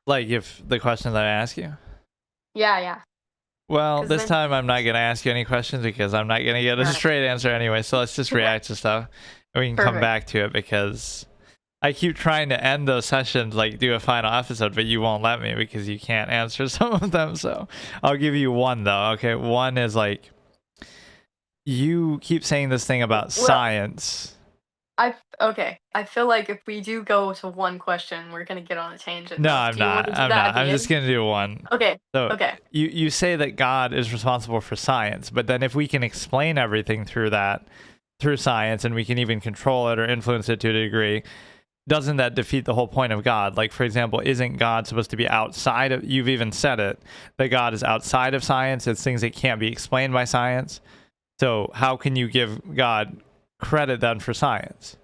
Like if the question that I ask you? Yeah, yeah. Well, Because this then, time I'm not going to ask you any questions because I'm not going to get a alright. straight answer anyway. So let's just react to stuff and we can come Perfect. back to it because I keep trying to end those sessions, like do a final episode, but you won't let me because you can't answer some of them. So I'll give you one though. Okay. One is like, you keep saying this thing about Well, science. okay. I feel like if we do go to one question, we're gonna get on a tangent No, though. I'm Do you want not. to do I'm that at not. I'm the just end? going to do one. Okay. So Okay. you say that God is responsible for science, but then if we can explain everything through science, and we can even control it or influence it to a degree, doesn't that defeat the whole point of God? Like, for example, isn't God supposed to be outside of, you've even said it, that God is outside of science? It's things that can't be explained by science. So how can you give God credit then for science?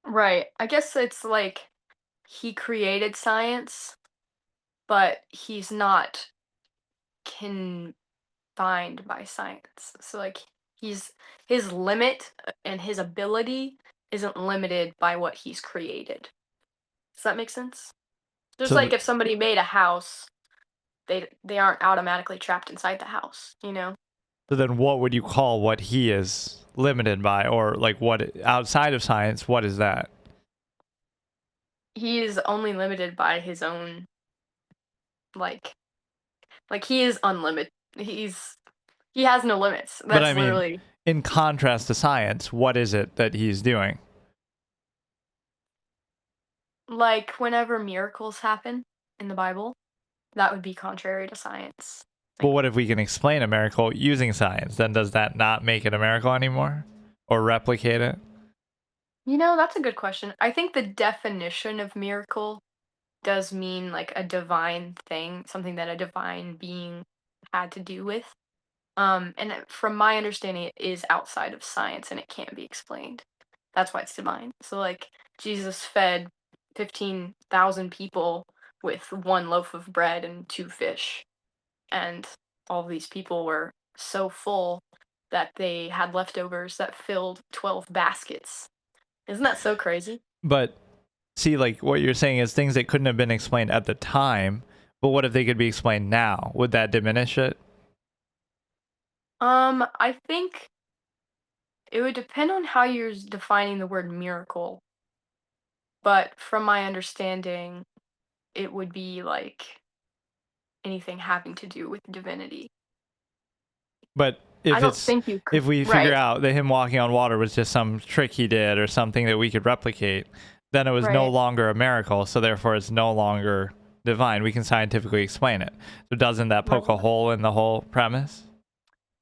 Right. I guess it's like he created science, but he's not confined by science. So like he's his limit and his ability isn't limited by what he's created. Does that make sense? Just So, like if somebody made a house, they aren't automatically trapped inside the house, you know? so then what would you call what he is limited by, or like what outside of science, what is that? He is only limited by his own like he is unlimited. He has no limits. But I That's mean, literally in contrast to science, what is it that he's doing? like whenever miracles happen in the Bible, that would be contrary to science. But Like, what if we can explain a miracle using science? Then does that not make it a miracle anymore? Or replicate it? that's a good question. I think the definition of miracle does mean like a divine thing, something that a divine being had to do with. And from my understanding, it is outside of science and it can't be explained. That's why it's divine. So, like, Jesus fed 15,000 people with one loaf of bread and two fish. And all of these people were so full that they had leftovers that filled 12 baskets. Isn't that so crazy? But see, like what you're saying is things that couldn't have been explained at the time, but what if they could be explained now? Would that diminish it? I think it would depend on how you're defining the word miracle. But from my understanding, it would be like anything having to do with divinity. But I if don't it's think you could if we figure right, out that him walking on water was just some trick he did or something that we could replicate, then it was no right. longer a miracle, so therefore it's no longer divine. We can scientifically explain it. So doesn't that poke a Right. hole in the whole premise?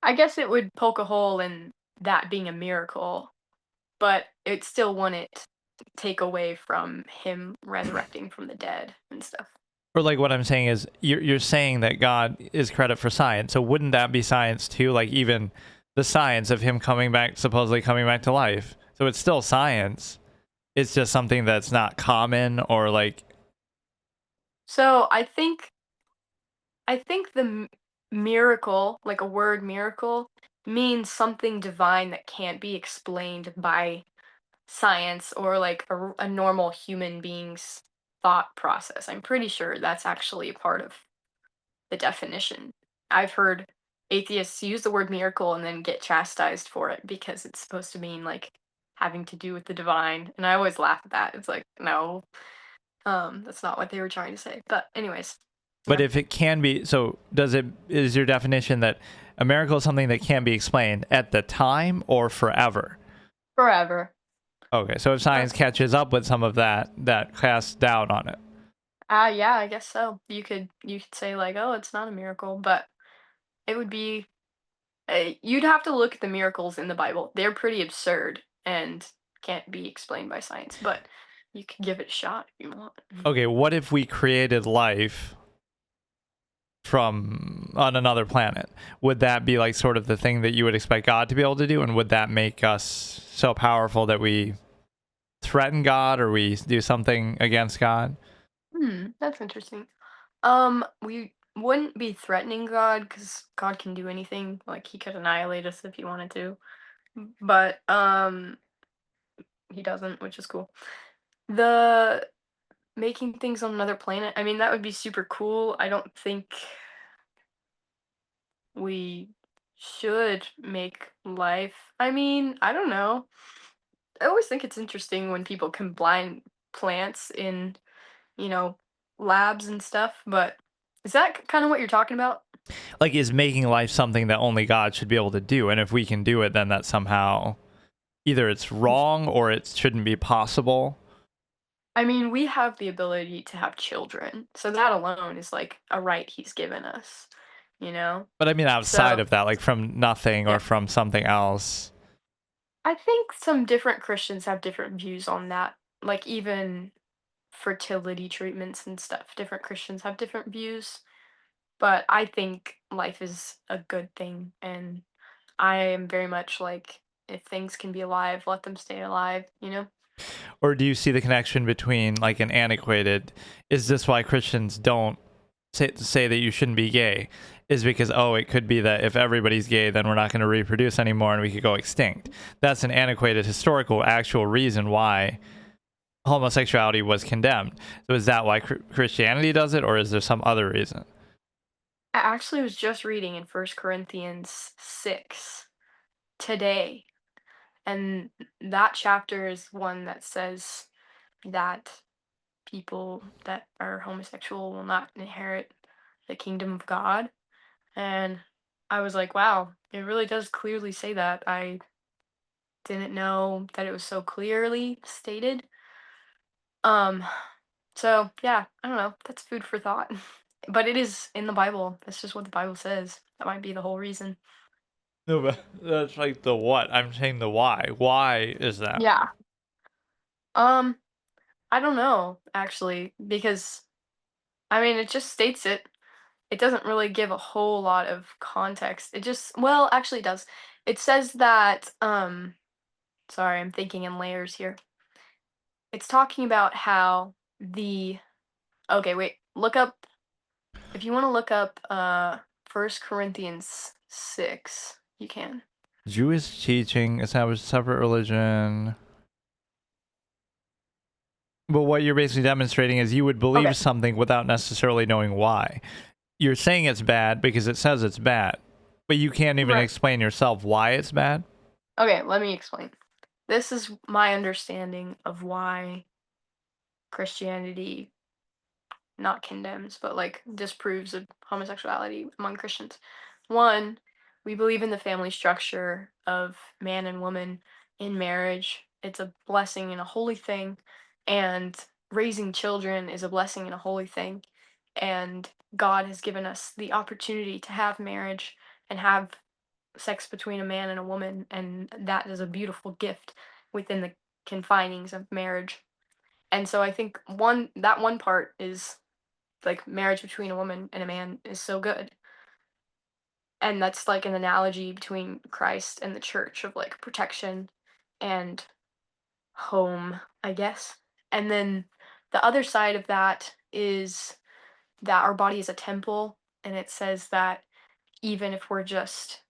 I guess it would poke a hole in that being a miracle, but it still wouldn't take away from him resurrecting from the dead and stuff. Or like what I'm saying is you're saying that God is credit for science. So wouldn't that be science too? Like even the science of him coming back, supposedly coming back to life. So it's still science. It's just something that's not common or like, So I think the miracle, like a word miracle, means something divine that can't be explained by science or like a normal human being's thought process. I'm pretty sure that's actually a part of the definition. I've heard atheists use the word miracle and then get chastised for it because it's supposed to mean like having to do with the divine. And I always laugh at that. It's like, no, that's not what they were trying to say. But anyways, but yeah, if it can be, so does it, is your definition that a miracle is something that can be explained at the time or forever? forever. Okay, so if science catches up with some of that, that casts doubt on it. Yeah, I guess so. You could say like, oh, it's not a miracle, but it would be. You'd have to look at the miracles in the Bible. They're pretty absurd and can't be explained by science, but you could give it a shot if you want. Okay, what if we created life from on another planet? Would that be like sort of the thing that you would expect God to be able to do, and would that make us so powerful that we threaten God or we do something against God? That's interesting. We wouldn't be threatening God because God can do anything. Like he could annihilate us if he wanted to, but he doesn't, which is cool. The Making things on another planet. I mean, that would be super cool. I don't think we should make life. I mean, I don't know. I always think it's interesting when people combine plants in, you know, labs and stuff, but is that kind of what you're talking about? Like, is making life something that only God should be able to do? And if we can do it, then that somehow either it's wrong or it shouldn't be possible. I mean, we have the ability to have children, so that alone is like a right he's given us, you know? But I mean, outside So, of that, like from nothing or yeah. from something else. I think some different Christians have different views on that. Like even fertility treatments and stuff. Different Christians have different views, but I think life is a good thing and I am very much like if things can be alive, let them stay alive, you know? Or do you see the connection between like an antiquated, is this why Christians don't say that you shouldn't be gay? Is because, oh, it could be that if everybody's gay, then we're not going to reproduce anymore and we could go extinct. That's an antiquated historical actual reason why homosexuality was condemned. So is that why Christianity does it, or is there some other reason? I actually was just reading in First Corinthians 6 today, and that chapter is one that says that people that are homosexual will not inherit the kingdom of God. And I was like, wow, it really does clearly say that. I didn't know that it was so clearly stated. Um, so yeah, I don't know. That's food for thought. But it is in the Bible. That's just what the Bible says. That might be the whole reason. No, but that's like the what. I'm saying the why. Why is that? Yeah. Um, I don't know, actually, because I mean it just states it. It doesn't really give a whole lot of context. It just well, actually it does. It says that sorry, I'm thinking in layers here. It's talking about how the okay, wait, look up if you want to look up First Corinthians 6, you can. Jewish teaching established a separate religion. But what you're basically demonstrating is you would Okay. believe something without necessarily knowing why. You're saying it's bad because it says it's bad, but you can't even Right. explain yourself why it's bad. Okay, let me explain. This is my understanding of why Christianity not condemns, but like disproves of homosexuality among Christians. One, we believe in the family structure of man and woman in marriage. It's a blessing and a holy thing, and raising children is a blessing and a holy thing. And God has given us the opportunity to have marriage and have sex between a man and a woman, and that is a beautiful gift within the confinings of marriage. And so I think one part is like marriage between a woman and a man is so good. And that's like an analogy between Christ and the church of like protection and home, I guess. And then the other side of that is that our body is a temple. And it says that even if we're just,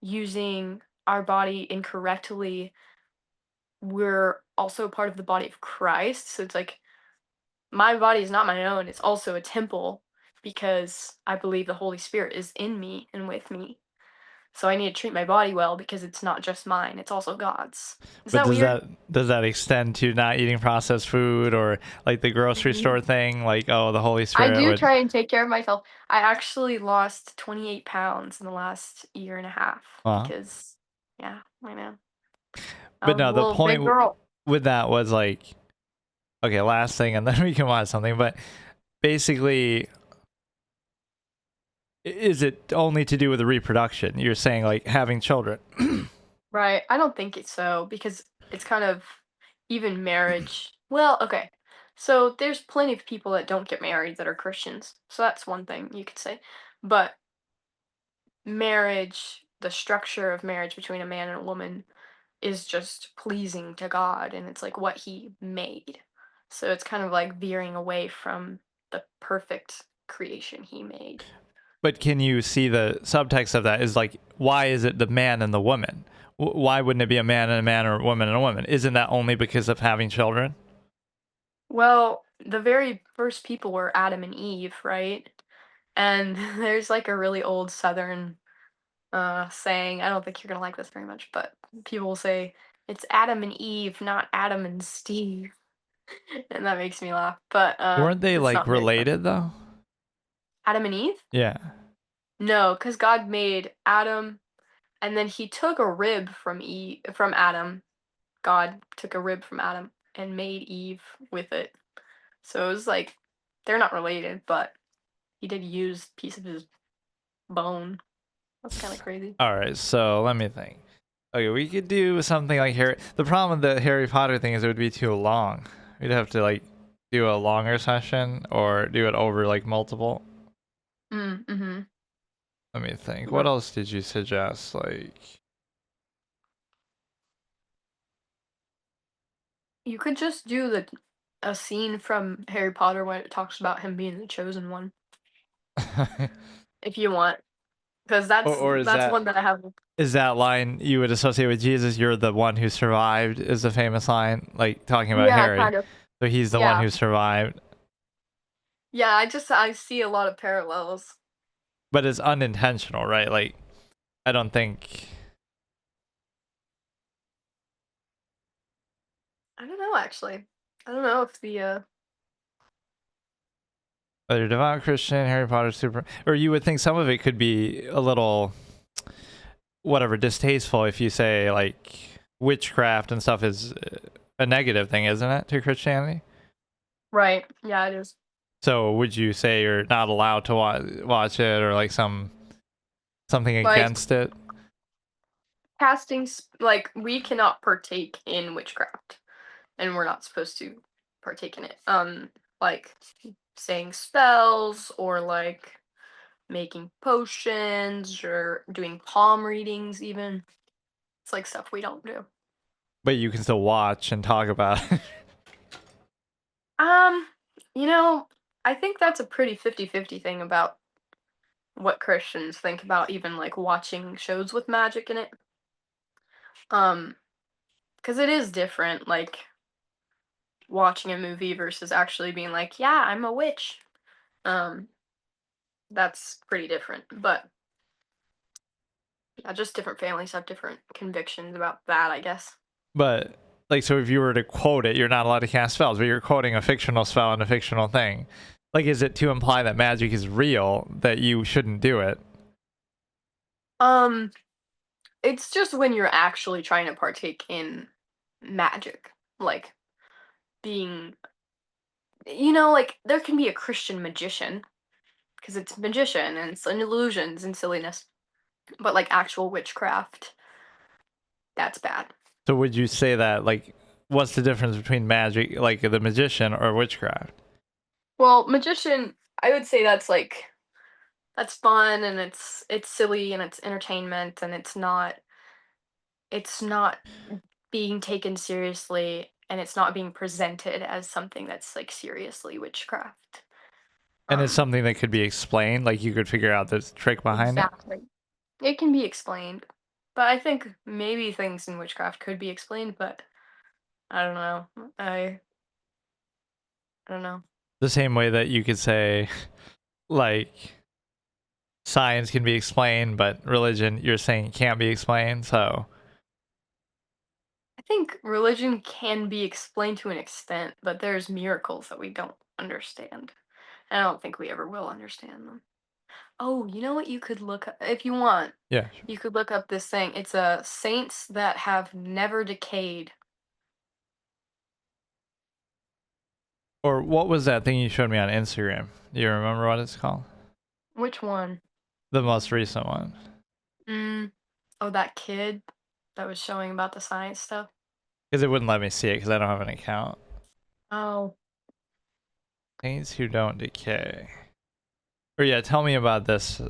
using our body incorrectly, we're also part of the body of Christ. So it's like my body is not my own, it's also a temple because I believe the Holy Spirit is in me and with me. So I need to treat my body well because it's not just mine, it's also God's. Is But that does weird? that extend to not eating processed food or like the grocery Mhm. store thing? Like, oh, the Holy I Spirit do would. try and take care of myself. I actually lost 28 pounds in the last year and a half because, yeah, I know. I But was a no, the little point big girl. with that was like, okay, last thing, and then we can watch something. But basically, is it only to do with the reproduction? You're saying like having children. Right. I don't think it's so because it's kind of even marriage. Well, okay. So there's plenty of people that don't get married that are Christians. So that's one thing you could say. But marriage, the structure of marriage between a man and a woman is just pleasing to God and it's like what he made. So it's kind of like veering away from the perfect creation he made. But can you see the subtext of that is like, why is it the man and the woman? Why wouldn't it be a man and a man or a woman and a woman? Isn't that only because of having children? Well, the very first people were Adam and Eve, right? And there's like a really old Southern saying. I don't think you're gonna like this very much, but people will say it's Adam and Eve, not Adam and Steve, and that makes me laugh. But Weren't they it's like not very funny. related though? Adam and Eve? Yeah. No, because God made Adam, and then He took a rib from Adam. God took a rib from Adam and made Eve with it. So it was like they're not related, but He did use a piece of his bone. That's kind of crazy. All right, so let me think. Okay, we could do something like Harry. The problem with the Harry Potter thing is it would be too long. We'd have to like do a longer session or do it over like multiple. Mm-hmm. Let me think. What What else did you suggest? Like, you could just do a scene from Harry Potter when it talks about him being the chosen one, if you want, because or that's one that I have. is that line you would associate with Jesus? You're the one who survived. Is the famous line like talking about Yeah, Harry? kind of. So he's the one Yeah, who survived, yeah. I see a lot of parallels. but it's unintentional, right? Like, I don't think. I don't know actually. I don't know if the Whether devout Christian, Harry Potter super, or you would think some of it could be a little, whatever, distasteful if you say like witchcraft and stuff is a negative thing, isn't it, to Christianity? right. Yeah, it is. So would you say you're not allowed to watch it or like something Like against it? like we cannot partake in witchcraft, and we're not supposed to partake in it. Like saying spells or like making potions or doing palm readings even. It's like stuff we don't do. But you can still watch and talk about it. Um, you know, I think that's a pretty 50-50 thing about what Christians think about even like watching shows with magic in it. Um, because it is different, like watching a movie versus actually being like, yeah, I'm a witch. Um, that's pretty different. But yeah, just different families have different convictions about that, I guess. But like, so if you were to quote it, you're not allowed to cast spells, but you're quoting a fictional spell and a fictional thing. Like, is it to imply that magic is real that you shouldn't do it? Um, it's just when you're actually trying to partake in magic, like being, like there can be a Christian magician because it's magician and it's an illusions and silliness, but like actual witchcraft, that's bad. So would you say that like, what's the difference between magic, like the magician, or witchcraft? Well, magician, I would say that's fun and it's silly and it's entertainment and it's not being taken seriously and it's not being presented as something that's like seriously witchcraft. And it's Um, something that could be explained, like you could figure out the trick behind it. exactly. It can be explained, but I think maybe things in witchcraft could be explained, but I don't know. I don't know. The same way that you could say, like, science can be explained, but religion, you're saying can't be explained. So, I think religion can be explained to an extent, but there's miracles that we don't understand. And I don't think we ever will understand them. Oh, you know what you could look up if you want? yeah. Sure. You could look up this thing. It's a saints that have never decayed. Or what was that thing you showed me on Instagram? Do you remember what it's called? Which one? The most recent one. Mm. Oh, that kid that was showing about the science stuff. Because it wouldn't let me see it because I don't have an account. Oh, Things who don't decay. Or yeah, tell me about this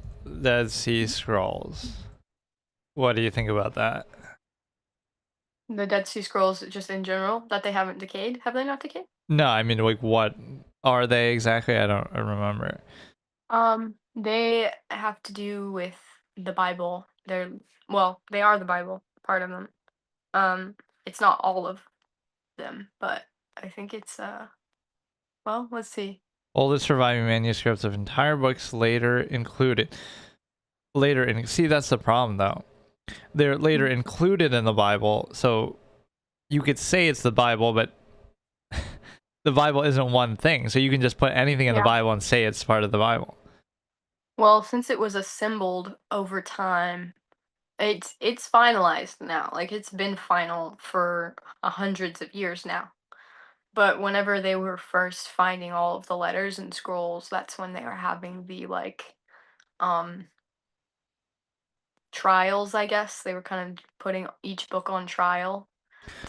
Dead Sea Scrolls. What do you think about that? the Dead Sea Scrolls just in general that they haven't decayed. Have they not decayed? No, I mean, like, what are they exactly? I don't remember. They have to do with the Bible. They are the Bible, part of them. Um, it's not all of them, but I think it's Well, let's see. Oldest surviving manuscripts of entire books later included. See, that's the problem though. They're later included in the Bible, so you could say it's the Bible, but the Bible isn't one thing. So you can just put anything in the Yeah. Bible and say it's part of the Bible. Well, since it was assembled over time, it's finalized now. Like it's been final for hundreds of years now. But whenever they were first finding all of the letters and scrolls, that's when they were having the like um trials, I guess. They were kind of putting each book on trial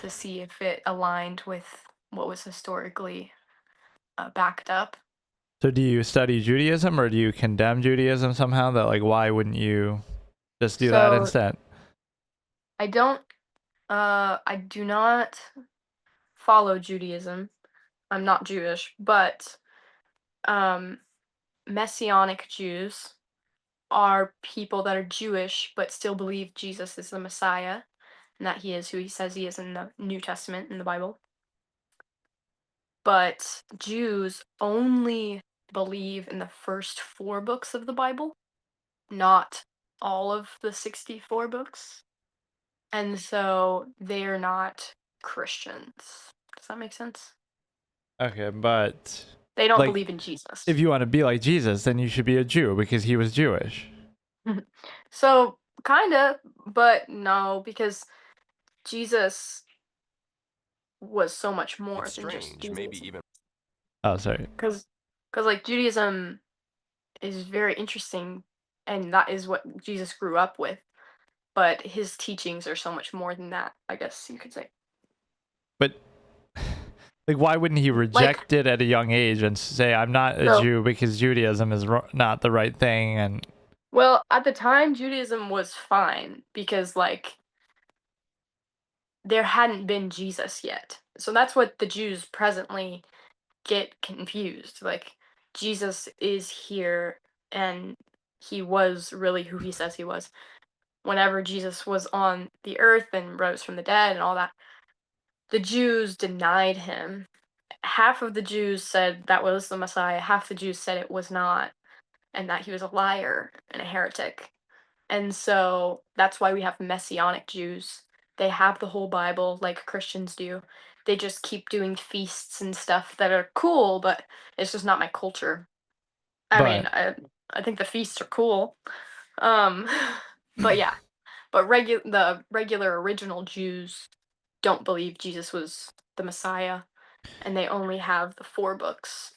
to see if it aligned with what was historically backed up. So do you study Judaism or do you condemn Judaism somehow? That like, why wouldn't you just do that So instead? I do not follow Judaism. I'm not Jewish, but um, Messianic Jews are people that are Jewish but still believe Jesus is the Messiah and that he is who he says he is in the New Testament in the Bible. But Jews only believe in the first 4 books of the Bible, not all of the 64 books. And so they're not Christians. Does that make sense? Okay, but They don't like, believe in Jesus. if you want to be like Jesus, then you should be a Jew because he was Jewish. So, kinda, but no, because Jesus was so much more It's than just strange, maybe Judaism. even Oh, sorry. Because like Judaism is very interesting, and that is what Jesus grew up with. But his teachings are so much more than that, I guess you could say. But like, why wouldn't he reject it at a young age and say, "I'm not a So, Jew because Judaism is not the right thing"? And well, at the time, Judaism was fine because, like, there hadn't been Jesus yet. So that's what the Jews presently get confused. Like, Jesus is here and he was really who he says he was. Whenever Jesus was on the earth and rose from the dead and all that, the Jews denied him. Half of the Jews said that was the Messiah, half the Jews said it was not, and that he was a liar and a heretic. And so that's why we have Messianic Jews. They have the whole Bible like Christians do. They just keep doing feasts and stuff that are cool, but it's just not my culture. I mean, but I think the feasts are cool. Um, but yeah, but the regular original Jews don't believe Jesus was the Messiah, and they only have the 4 books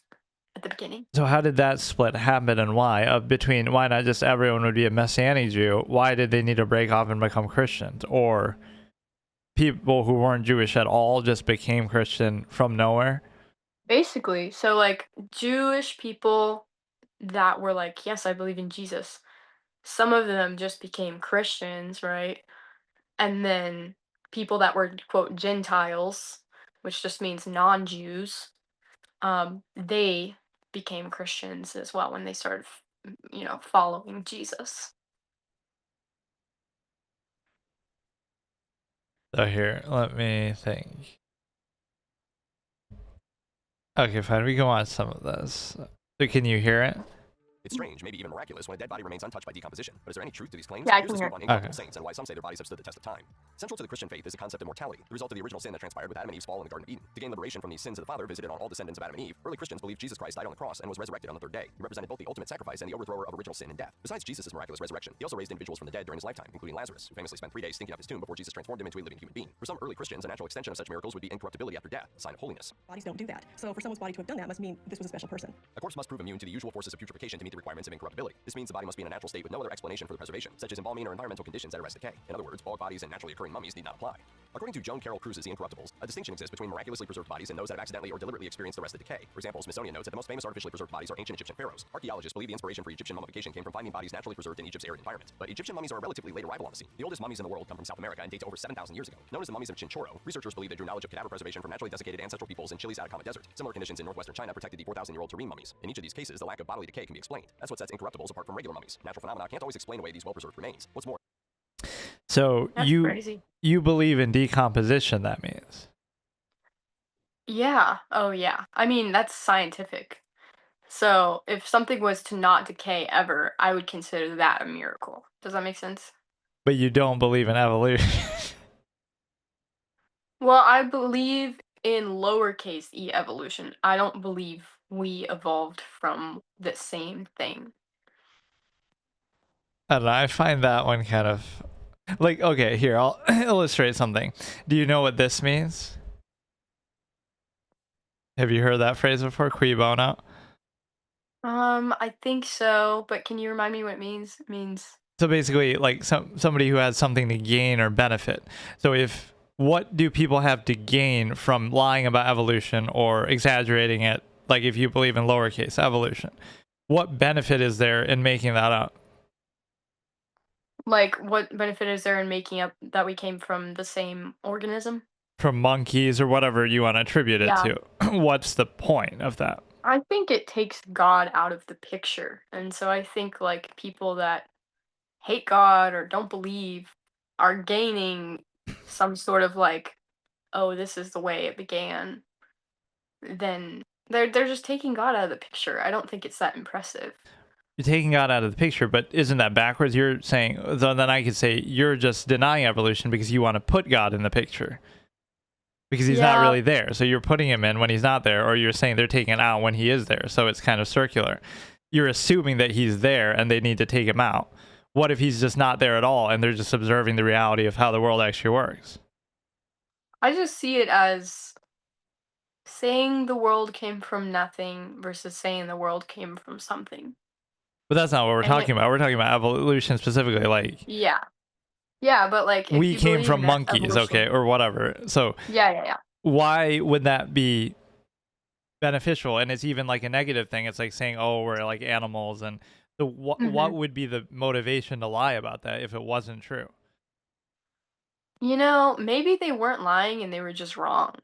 at the beginning. so how did that split happen and why? Between why not just everyone would be a Messianic Jew? Why did they need to break off and become Christians? Or people who weren't Jewish at all just became Christian from nowhere? Basically, so like Jewish people that were like, yes, I believe in Jesus. Some of them just became Christians, right? And then people that were quote Gentiles, which just means non-Jews, they became Christians as well when they started, following Jesus. So here, let me think. Okay, fine. We can watch some of this. So can you hear it? it's strange, maybe even miraculous, when a dead body remains untouched by decomposition. But is there any truth to these claims? Yeah, I Here's can a hear scoop on it. incorruptible Okay. saints and why some say their bodies have stood the test of time. Central to the Christian faith is the concept of mortality, the result of the original sin that transpired with Adam and Eve's fall in the Garden of Eden. To gain liberation from these sins of the Father visited on all descendants of Adam and Eve, early Christians believed Jesus Christ died on the cross and was resurrected on the 3rd day. He represented both the ultimate sacrifice and the overthrower of original sin and death. Besides Jesus' miraculous resurrection, he also raised individuals from the dead during his lifetime, including Lazarus, who famously spent 3 days stinking up his tomb before Jesus transformed him into a living human being. For some early Christians, a natural extension of such miracles would be incorruptibility after death, a sign of holiness. Bodies don't do that. So for someone's body to have done that must mean this was a special person. A corpse must prove immune to the usual forces of putrefaction to meet the requirements of incorruptibility. This means the body must be in a natural state with no other explanation for the preservation, such as embalming or environmental conditions that arrest decay. In other words, bog bodies and naturally occurring mummies need not apply. According to Joan Carroll Cruz's The Incorruptibles, a distinction exists between miraculously preserved bodies and those that have accidentally or deliberately experienced arrested decay. For example, Smithsonian notes that the most famous artificially preserved bodies are ancient Egyptian pharaohs. Archaeologists believe the inspiration for Egyptian mummification came from finding bodies naturally preserved in Egypt's arid environment. But Egyptian mummies are a relatively late arrival on the scene. The oldest mummies in the world come from South America and date to over 7,000 years ago. Known as the mummies of Chinchorro, researchers believe they drew knowledge of cadaver preservation from naturally desiccated ancestral peoples in Chile's Atacama Desert. Similar conditions in northwestern China protected the 4,000-year-old Tarim mummies. In each of these cases, the lack of bodily decay can be explained. That's what sets incorruptibles apart from regular mummies. Natural phenomena can't always explain away these well-preserved remains. What's more, So That's crazy. you believe in decomposition, that means. Yeah. Oh, yeah. I mean, that's scientific. So if something was to not decay ever, I would consider that a miracle. Does that make sense? But you don't believe in evolution. Well, I believe in lowercase e evolution. I don't believe we evolved from the same thing. I don't know. I find that one kind of like, okay, here, I'll illustrate something. Do you know what this means? Have you heard that phrase before? Cui bono? I think so, but can you remind me what it means? It means So basically, like somebody who has something to gain or benefit. So if what do people have to gain from lying about evolution or exaggerating it? Like if you believe in lowercase evolution, what benefit is there in making that up? like what benefit is there in making up that we came from the same organism? From monkeys or whatever you want to attribute it Yeah. to. What's the point of that? I think it takes God out of the picture. And so I think like people that hate God or don't believe are gaining some sort of like, oh, this is the way it began. Then they're just taking God out of the picture. I don't think it's that impressive. You're taking God out of the picture, but isn't that backwards? You're saying, so then I could say you're just denying evolution because you want to put God in the picture because he's not Yeah, really there. So you're putting him in when he's not there, or you're saying they're taking it out when he is there. So it's kind of circular. You're assuming that he's there and they need to take him out. What if he's just not there at all and they're just observing the reality of how the world actually works? I just see it as saying the world came from nothing versus saying the world came from something. But that's not what we're And it, talking about. We're talking about evolution specifically. Like, yeah. Yeah, but like if we you came believe from in monkeys, okay, evolution, or whatever. So yeah, yeah, yeah. why would that be beneficial? And it's even like a negative thing. It's like saying, oh, we're like animals. And so what hmm would be the motivation to lie about that if it wasn't true? Maybe they weren't lying and they were just wrong,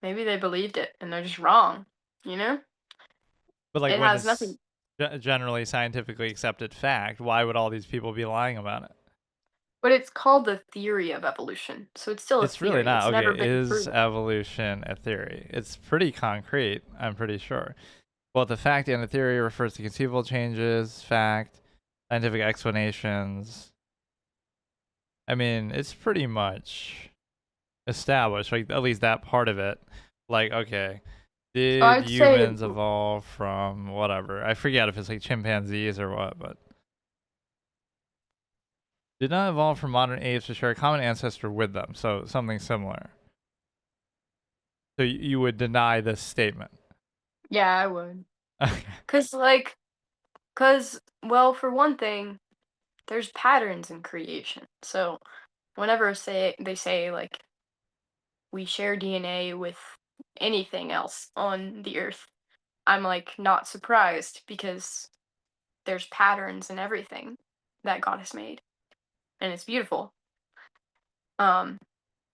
Maybe they believed it and they're just wrong, you know? But like It when has it's nothing, generally scientifically accepted fact, why would all these people be lying about it? but it's called the theory of evolution. So it's still a It's really theory. It's not. never Okay, been is proven. evolution a theory? It's pretty concrete, I'm pretty sure. Well, the fact and the theory refers to conceivable changes, fact, scientific explanations. I mean, it's pretty much established, like at least that part of it. Like, okay, So did I'd say, humans evolve from whatever? I forget if it's like chimpanzees or what, but did not evolve from modern apes to share a common ancestor with them. So something similar. So you would deny this statement. yeah, I would. Okay. Cause like, well, for one thing, there's patterns in creation. So whenever they say like we share DNA with anything else on the earth, I'm like not surprised because there's patterns in everything that God has made, and it's beautiful. Um,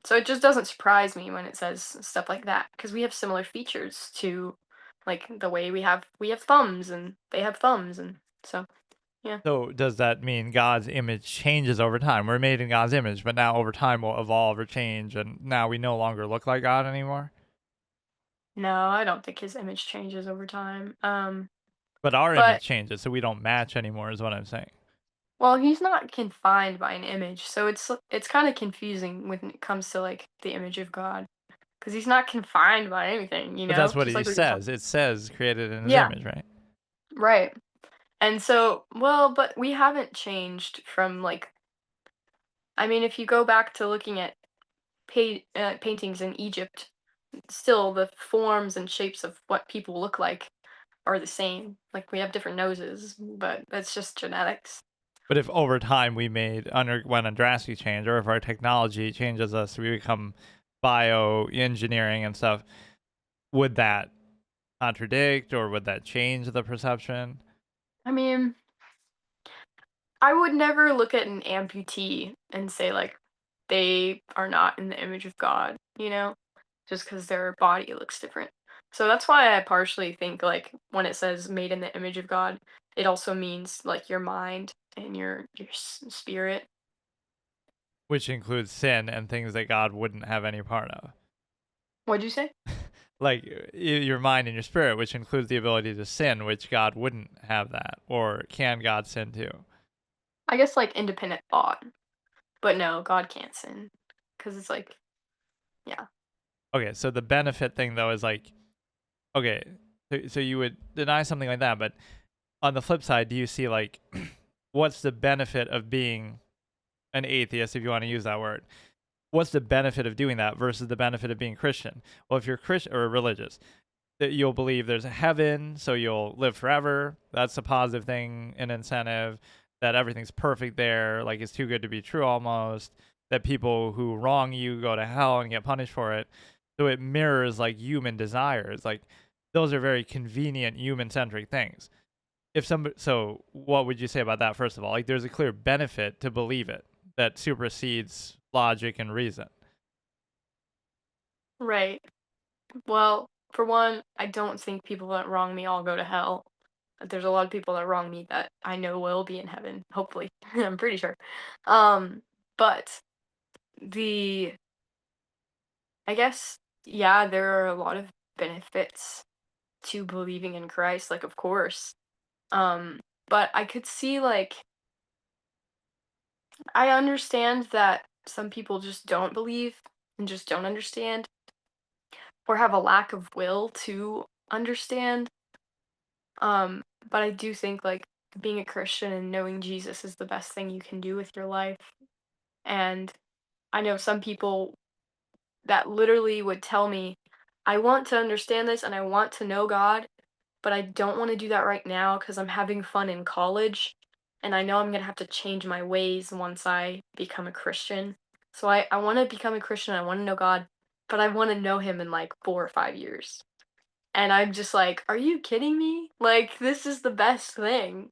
so it just doesn't surprise me when it says stuff like that because we have similar features to like the way we have thumbs and they have thumbs, and so yeah. So does that mean God's image changes over time? We're made in God's image, but now over time we'll evolve or change, and now we no longer look like God anymore? No, I don't think his image changes over time. But our image But changes, so we don't match anymore, is what I'm saying. well, he's not confined by an image, so it's kind of confusing when it comes to like the image of God, because he's not confined by anything, But that's what just he like we were talking. says. It says created in his Yeah, image, right? right. And so, well, but we haven't changed from like, I mean, if you go back to looking at paintings in Egypt, still the forms and shapes of what people look like are the same. Like we have different noses, but that's just genetics. But if over time we underwent a drastic change, or if our technology changes us, we become bioengineering and stuff, would that contradict or would that change the perception? I mean, I would never look at an amputee and say like they are not in the image of God, just because their body looks different. So that's why I partially think like when it says made in the image of God, it also means like your mind and your spirit. Which includes sin and things that God wouldn't have any part of. What'd you say? like your mind and your spirit, which includes the ability to sin, which God wouldn't have that. Or can God sin too? I guess like independent thought. But no, God can't sin. Because it's like, yeah. Okay, so the benefit thing though is like, okay, so you would deny something like that, but on the flip side, do you see like what's the benefit of being an atheist, if you want to use that word? What's the benefit of doing that versus the benefit of being Christian? Well, if you're Christian or religious, that you'll believe there's a heaven, so you'll live forever. That's a positive thing, an incentive. That everything's perfect there, like it's too good to be true almost. That people who wrong you go to hell and get punished for it. So it mirrors like human desires. Like those are very convenient human centric things. If somebody, so what would you say about that? First of all, like there's a clear benefit to believe it that supersedes logic and reason. Right. Well, for one, I don't think people that wrong me all go to hell. There's a lot of people that wrong me that I know will be in heaven, hopefully. I'm pretty sure. But the I guess yeah, there are a lot of benefits to believing in Christ, like of course. Um, but I could see like I understand that some people just don't believe and just don't understand or have a lack of will to understand. But I do think like being a Christian and knowing Jesus is the best thing you can do with your life. And I know some people that literally would tell me, I want to understand this and I want to know God, but I don't want to do that right now because I'm having fun in college. And I know I'm going to have to change my ways once I become a Christian. So I want to become a Christian. I want to know God, but I want to know Him in like 4 or 5 years. And I'm just like, are you kidding me? Like, this is the best thing.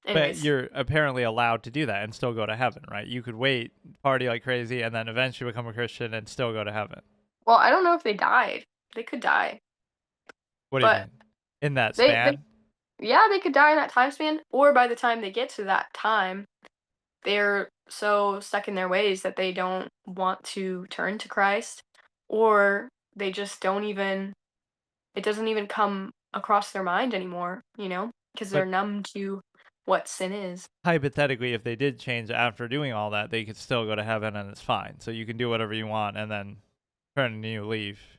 But Anyways, you're apparently allowed to do that and still go to heaven, right? You could wait, party like crazy, and then eventually become a Christian and still go to heaven. well, I don't know if they died. They could die, What do you but mean? In that they span? yeah, they could die in that time span, or by the time they get to that time, they're so stuck in their ways that they don't want to turn to Christ, or they just don't even it doesn't even come across their mind anymore, because they're But numb to what sin is. hypothetically, if they did change after doing all that, they could still go to heaven and it's fine. So you can do whatever you want and then turn a new leaf.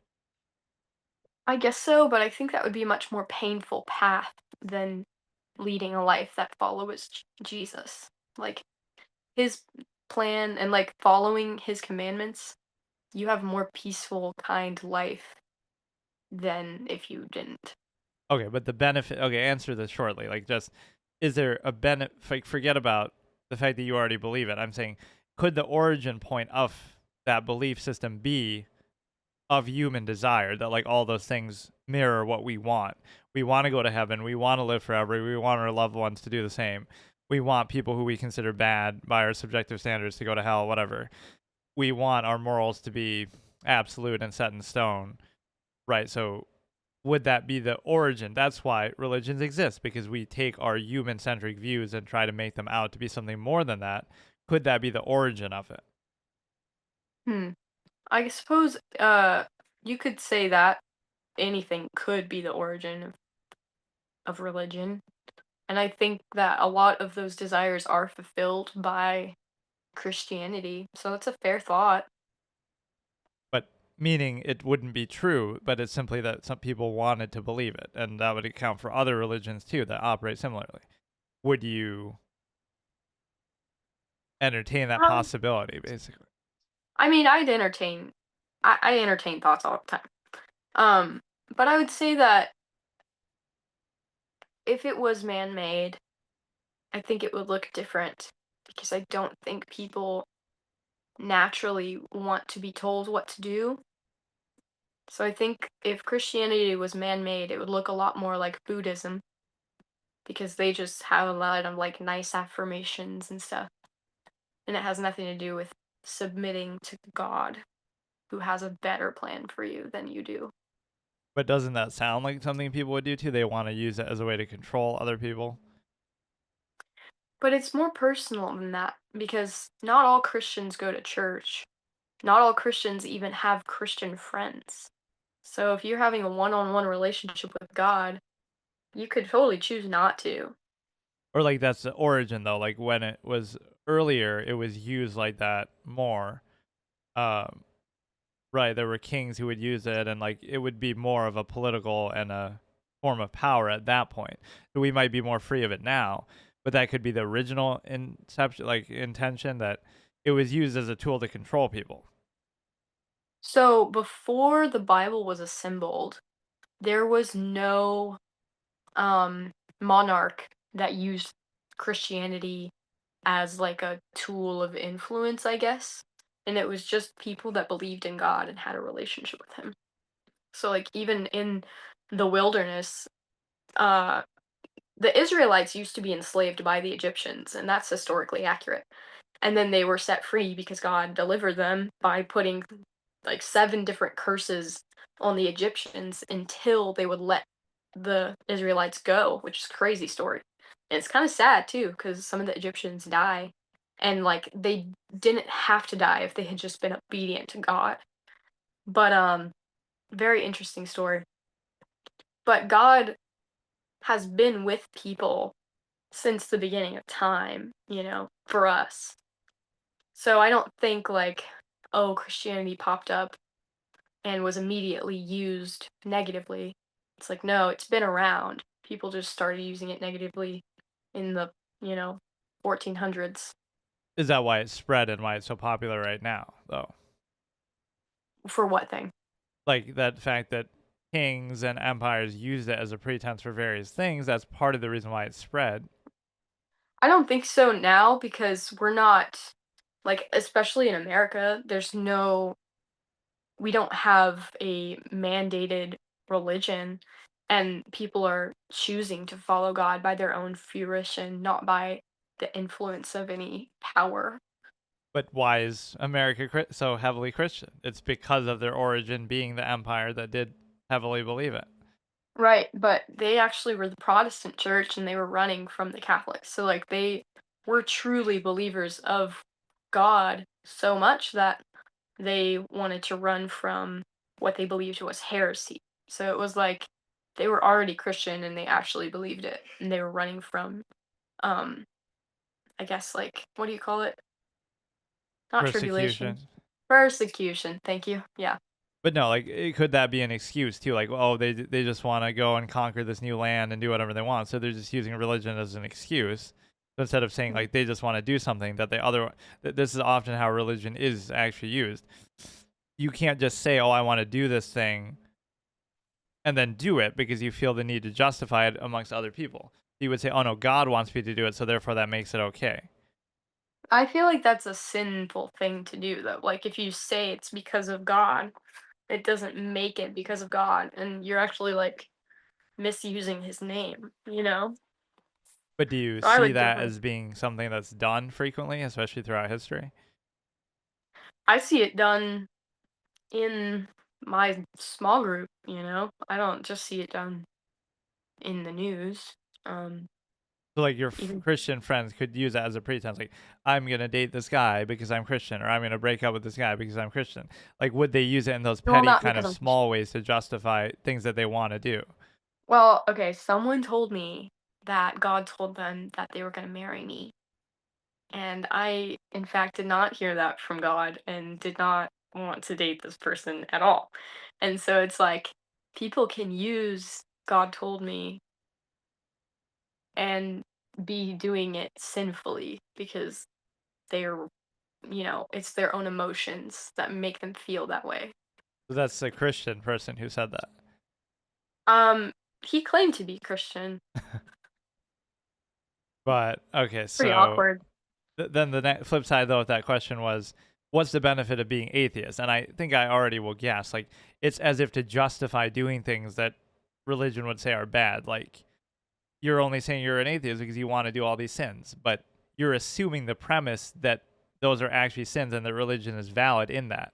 I guess so, but I think that would be a much more painful path than leading a life that follows Jesus. Like his plan and like following his commandments, you have a more peaceful, kind life than if you didn't. Okay, but the benefit, okay, answer this shortly. Like, just, is there a benefit? Like, forget about the fact that you already believe it. I'm saying, could the origin point of that belief system be of human desire that like all those things mirror what we want? We want to go to heaven. We want to live forever. We want our loved ones to do the same. We want people who we consider bad by our subjective standards to go to hell, whatever. We want our morals to be absolute and set in stone, right? So would that be the origin? That's why religions exist, because we take our human centric views and try to make them out to be something more than that. Could that be the origin of it? Hmm. I suppose you could say that anything could be the origin of religion. And I think that a lot of those desires are fulfilled by Christianity. So that's a fair thought. But meaning it wouldn't be true, but it's simply that some people wanted to believe it. And that would account for other religions too that operate similarly. Would you entertain that Um, possibility, basically? I mean, I entertain thoughts all the time. But I would say that if it was man-made, I think it would look different because I don't think people naturally want to be told what to do. So I think if Christianity was man-made, it would look a lot more like Buddhism because they just have a lot of like nice affirmations and stuff. And it has nothing to do with submitting to God, who has a better plan for you than you do. But doesn't that sound like something people would do too? They want to use it as a way to control other people. But it's more personal than that because not all Christians go to church. Not all Christians even have Christian friends. So if you're having a one-on-one relationship with God, you could totally choose not to. Or like that's the origin though. Like when it was earlier, it was used like that more. Um, right. There were kings who would use it, and like it would be more of a political and a form of power at that point. So we might be more free of it now, but that could be the original inception, like intention that it was used as a tool to control people. So before the Bible was assembled, there was no um monarch that used Christianity as like a tool of influence, I guess. And it was just people that believed in God and had a relationship with him. So like even in the wilderness, uh the Israelites used to be enslaved by the Egyptians, and that's historically accurate. And then they were set free because God delivered them by putting like 7 different curses on the Egyptians until they would let the Israelites go, which is a crazy story. And it's kind of sad too, because some of the Egyptians die, and like they didn't have to die if they had just been obedient to God. But very interesting story. But God has been with people since the beginning of time, for us. So I don't think like, oh, Christianity popped up and was immediately used negatively. It's like, no, it's been around. People just started using it negatively in the, you know, 1400s. Is that why it's spread and why it's so popular right now, though? For what thing? Like that fact that kings and empires used it as a pretense for various things, that's part of the reason why it's spread. I don't think so now because we're not, like, especially in America, we don't have a mandated religion, and people are choosing to follow God by their own fruition, not by the influence of any power. But why is America so heavily Christian? It's because of their origin being the empire that did heavily believe it. Right, but they actually were the Protestant church and they were running from the Catholics. So like they were truly believers of God so much that they wanted to run from what they believed was heresy. So it was like they were already Christian and they actually believed it and they were running from um I guess like what do you call it? Not tribulation. Persecution. Persecution. Thank you. Yeah. But no, like could that be an excuse too? Like, oh, they just want to go and conquer this new land and do whatever they want, so they're just using religion as an excuse. So instead of saying Mm. like they just want to do something that they other, this is often how religion is actually used. You can't just say, oh, I want to do this thing, and then do it because you feel the need to justify it amongst other people. You would say, oh no, God wants me to do it, so therefore that makes it okay. I feel like that's a sinful thing to do though. Like if you say it's because of God, it doesn't make it because of God, and you're actually like misusing his name, you know? But do you So I see would that definitely as being something that's done frequently, especially throughout history? I see it done in my small group, you know? I don't just see it done in the news. Um So like your even Christian friends could use that as a pretense, like I'm gonna date this guy because I'm Christian, or I'm gonna break up with this guy because I'm Christian. Like, would they use it in those well, petty not kind because of I'm Christian. small ways to justify things that they want to do? Well, okay, someone told me that God told them that they were going to marry me. And I, in fact, did not hear that from God and did not want to date this person at all. And so it's like people can use God told me and be doing it sinfully because they're, it's their own emotions that make them feel that way. So that's the Christian person who said that. Um, he claimed to be Christian. But okay, Pretty so awkward. then the flip side though of that question was, what's the benefit of being atheist? And I think I already will guess, like it's as if to justify doing things that religion would say are bad. Like you're only saying you're an atheist because you want to do all these sins, but you're assuming the premise that those are actually sins and that religion is valid in that.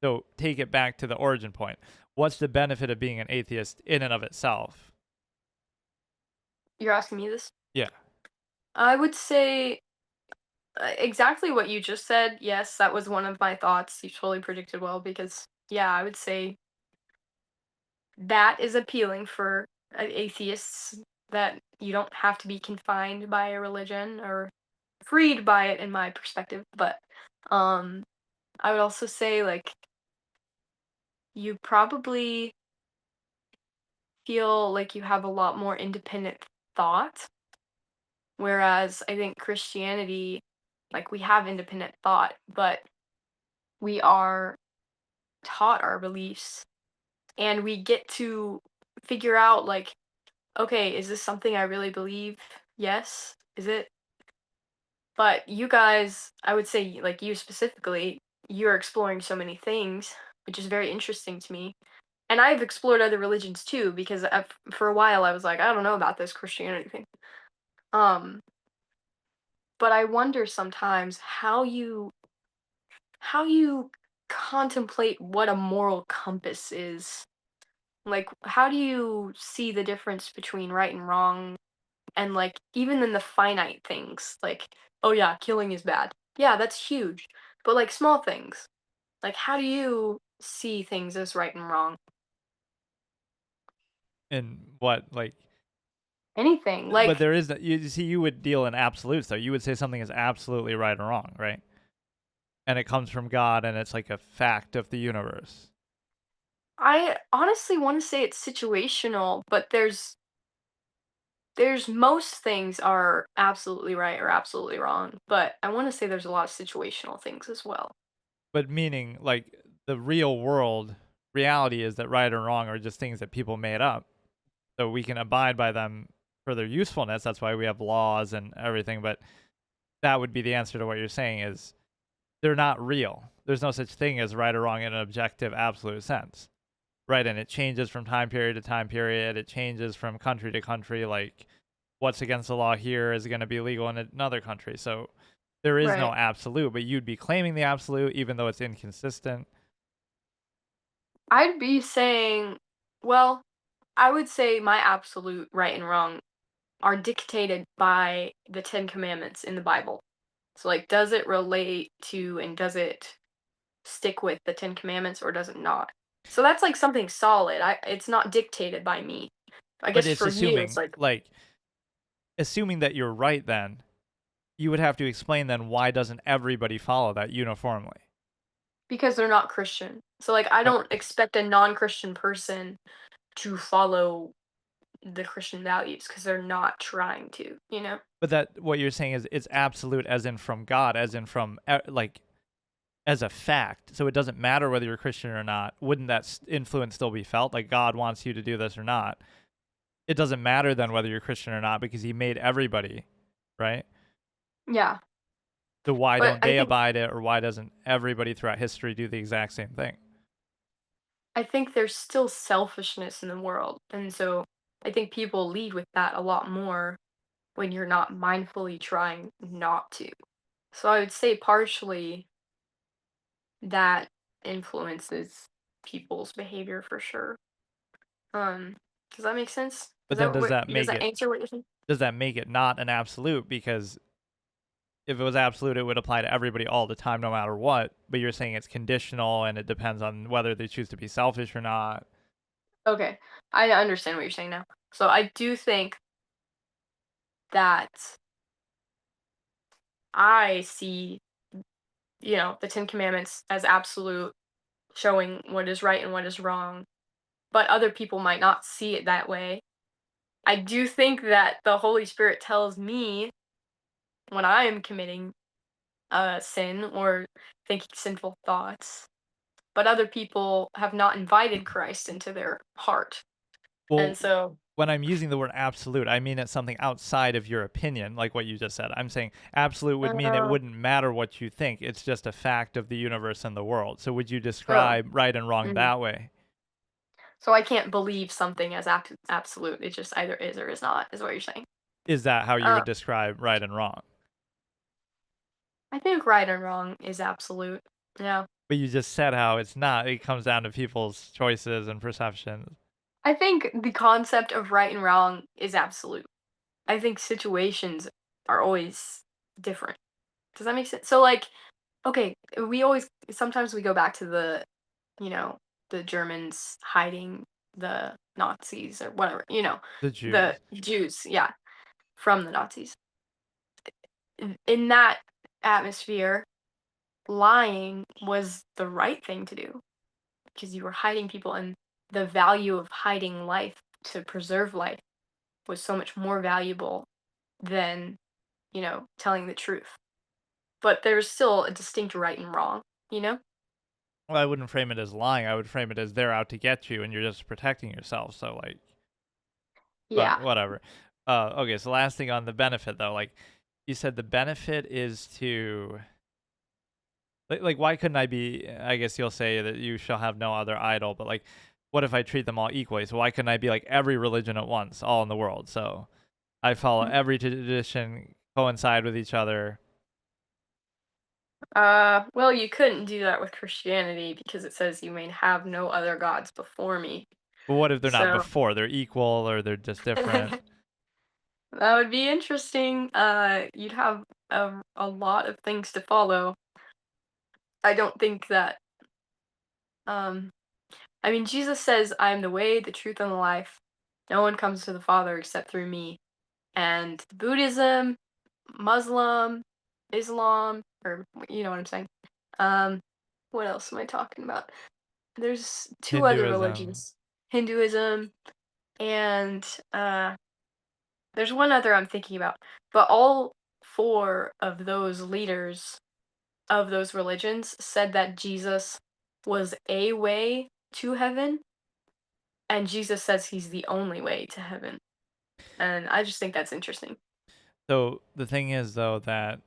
So take it back to the origin point. What's the benefit of being an atheist in and of itself? You're asking me this? Yeah. I would say exactly what you just said. Yes, that was one of my thoughts. You totally predicted well because, yeah, I would say that is appealing for atheists, that you don't have to be confined by a religion or freed by it in my perspective. But um I would also say, like, you probably feel like you have a lot more independent thought, whereas I think Christianity, like, we have independent thought, but we are taught our beliefs, and we get to figure out, like, okay, is this something I really believe? Yes. Is it? But you guys, I would say, like, you specifically, you're exploring so many things, which is very interesting to me. And I've explored other religions too, because for a while I was like, I don't know about this Christianity thing. Um, but I wonder sometimes how you contemplate what a moral compass is. Like, how do you see the difference between right and wrong, and, like, even in the finite things, like, oh yeah, killing is bad. Yeah, that's huge. But, like, small things, like, how do you see things as right and wrong? And what, like, Anything. but Like, there is that you see, you would deal in absolutes though. You would say something is absolutely right or wrong, right? And it comes from God and it's like a fact of the universe. I honestly want to say it's situational, but there's most things are absolutely right or absolutely wrong, but I want to say there's a lot of situational things as well. But meaning, like, the real world reality is that right or wrong are just things that people made up. So we can abide by them for their usefulness. That's why we have laws and everything. But that would be the answer to what you're saying is they're not real. There's no such thing as right or wrong in an objective, absolute sense. Right. And it changes from time period to time period. It changes from country to country. Like, what's against the law here is going to be legal in another country. So there is no Right. absolute, but you'd be claiming the absolute even though it's inconsistent. I'd be saying, well, I would say my absolute right and wrong are dictated by the 10 commandments in the Bible. So, like, does it relate to and does it stick with the 10 commandments, or does it not? So that's like something solid. It's not dictated by me. I But guess it's for you it's assuming, like, like, assuming that you're right, then you would have to explain then why doesn't everybody follow that uniformly? because they're not Christian. So, like, I No, don't expect a non-Christian person to follow the Christian values because they're not trying to, you know? but that what you're saying is it's absolute, as in from God, as in from like as a fact. So it doesn't matter whether you're Christian or not. Wouldn't that influence still be felt? Like God wants you to do this or not. It doesn't matter then whether you're Christian or not because He made everybody, right? Yeah. So why But don't they abide it, or why doesn't everybody throughout history do the exact same thing? I think there's still selfishness in the world. And so I think people lead with that a lot more when you're not mindfully trying not to. So I would say partially that influences people's behavior for sure. Does that make sense? But then Does that answer what you're saying? does that make it not an absolute? Because if it was absolute, it would apply to everybody all the time, no matter what. But you're saying it's conditional and it depends on whether they choose to be selfish or not. Okay. I understand what you're saying now. So I do think that I see, the 10 commandments as absolute, showing what is right and what is wrong, but other people might not see it that way. I do think that the Holy Spirit tells me when I am committing a sin or thinking sinful thoughts, but other people have not invited Christ into their heart. And Well, so, when I'm using the word absolute, I mean it's something outside of your opinion, like what you just said. I'm saying absolute would mean it uh, wouldn't matter what you think. It's just a fact of the universe and the world. So would you so, describe right and wrong mhm. that way? So I can't believe something as absolute. It just either is or is not, is what you're saying. Is that how you Uh, would describe right and wrong? I think right and wrong is absolute. Yeah. But you just said how it's not. It comes down to people's choices and perceptions. I think the concept of right and wrong is absolute. I think situations are always different. Does that make sense? So, like, okay, sometimes we go back to you know, the Germans hiding the Nazis or whatever, you know, The Jews. the Jews, yeah, from the Nazis. In that atmosphere, lying was the right thing to do because you were hiding people, and the value of hiding life to preserve life was so much more valuable than, telling the truth. But there's still a distinct right and wrong, you know? Well, I wouldn't frame it as lying. I would frame it as they're out to get you and you're just protecting yourself. So like, but Yeah. whatever. Okay, so last thing on the benefit though, like you said the benefit is to like why couldn't I be, I guess you'll say that you shall have no other idol, but like what if I treat them all equally? So why couldn't I be like every religion at once, all in the world? So I follow every tradition, coincide with each other. Well, you couldn't do that with Christianity because it says you may have no other gods before me. But what if they're not So before? They're equal or they're just different. that would be interesting. You'd have a lot of things to follow. I don't think that, um, I mean, Jesus says, I am the way, the truth, and the life. No one comes to the Father except through me. And Buddhism, Muslim, Islam, or you know what I'm saying. Um, what else am I talking about? There's two other Hinduism. religions, Hinduism, and there's one other I'm thinking about. But all four of those leaders of those religions said that Jesus was a way to heaven, and Jesus says he's the only way to heaven. And I just think that's interesting. So the thing is though that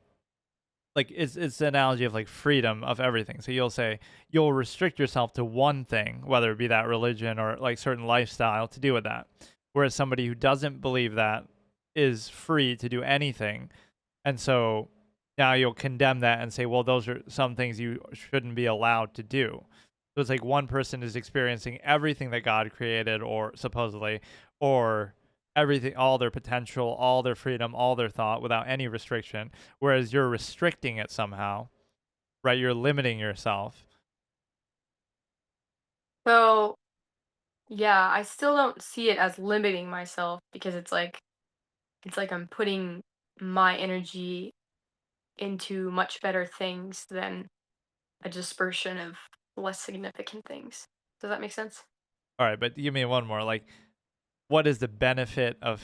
like it's the analogy of like freedom of everything. So you'll say you'll restrict yourself to one thing, whether it be that religion or like certain lifestyle to do with that. Whereas somebody who doesn't believe that is free to do anything. And so now you'll condemn that and say, well, those are some things you shouldn't be allowed to do. So it's like one person is experiencing everything that God created, or supposedly, or everything, all their potential, all their freedom, all their thought without any restriction, whereas you're restricting it somehow, right? You're limiting yourself. So, yeah, I still don't see it as limiting myself because it's like I'm putting my energy into much better things than a dispersion of less significant things. Does that make sense? All right, but give me one more. Like, what is the benefit of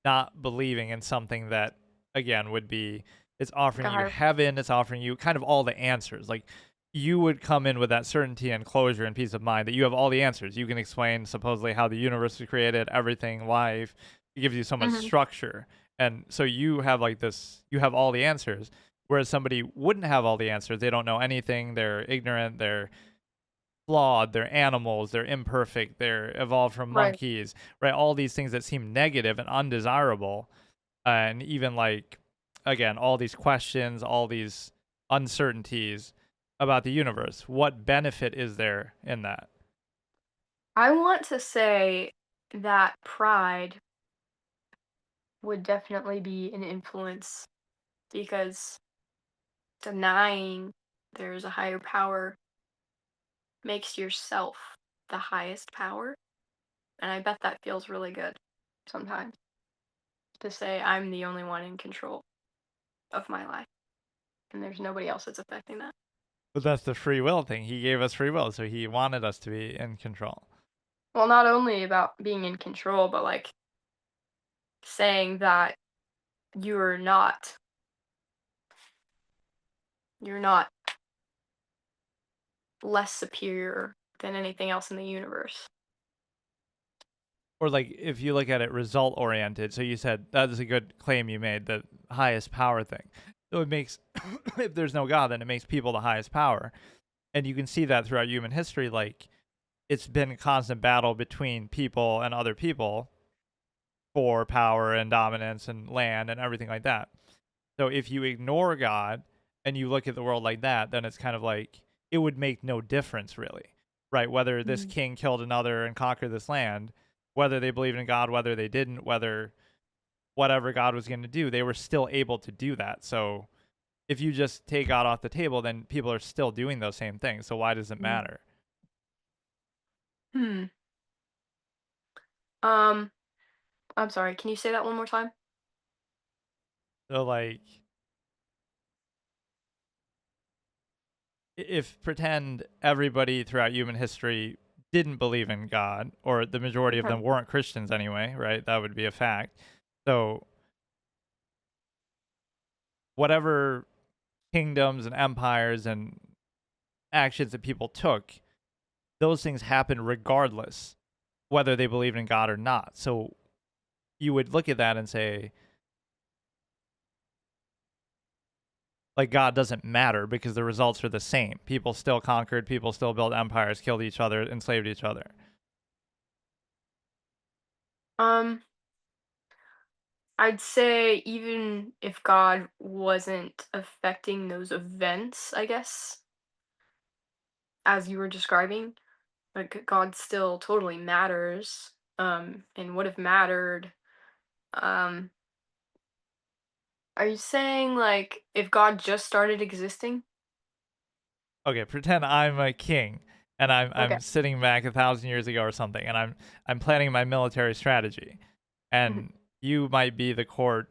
not believing in something that, again, would be, it's Like a offering you higher. heaven, it's offering you kind of all the answers. Like, you would come in with that certainty and closure and peace of mind that you have all the answers. You can explain supposedly how the universe was created, everything, life. It gives you so much Hmm. structure. And so you have like this, you have all the answers. Whereas somebody wouldn't have all the answers. They don't know anything. They're ignorant. They're flawed. They're animals. They're imperfect. They're evolved from Right. monkeys, right? All these things that seem negative and undesirable. And even like, again, all these questions, all these uncertainties about the universe. What benefit is there in that? I want to say that pride would definitely be an influence because denying there's a higher power makes yourself the highest power. And I bet that feels really good sometimes to say I'm the only one in control of my life and there's nobody else that's affecting that. But that's the free will thing. He gave us free will, so he wanted us to be in control. Well, not only about being in control, but like saying that you're not you're not less superior than anything else in the universe. Or like if you look at it result oriented, so you said that is a good claim you made, the highest power thing. So it makes if there's no God, then it makes people the highest power. And you can see that throughout human history, like it's been a constant battle between people and other people for power and dominance and land and everything like that. So if you ignore God and you look at the world like that, then it's kind of like it would make no difference really, right? Whether this Mm. king killed another and conquered this land, whether they believed in God, whether they didn't, whether whatever God was going to do, they were still able to do that. So if you just take God off the table, then people are still doing those same things. So why does it Mm. matter? Hmm. Um, I'm sorry. Can you say that one more time? So like if pretend everybody throughout human history didn't believe in God, or the majority of Mhm. them weren't Christians anyway, right? That would be a fact. So whatever kingdoms and empires and actions that people took, those things happened regardless whether they believed in God or not. So you would look at that and say, like, God doesn't matter because the results are the same. People still conquered, people still built empires, killed each other, enslaved each other. Um, I'd say even if God wasn't affecting those events, I guess, as you were describing, like God still totally matters, and would have mattered. Um, are you saying like if God just started existing? Okay, pretend I'm a king and Okay. I'm sitting back 1,000 years ago or something, and I'm planning my military strategy, Mhm. and you might be the court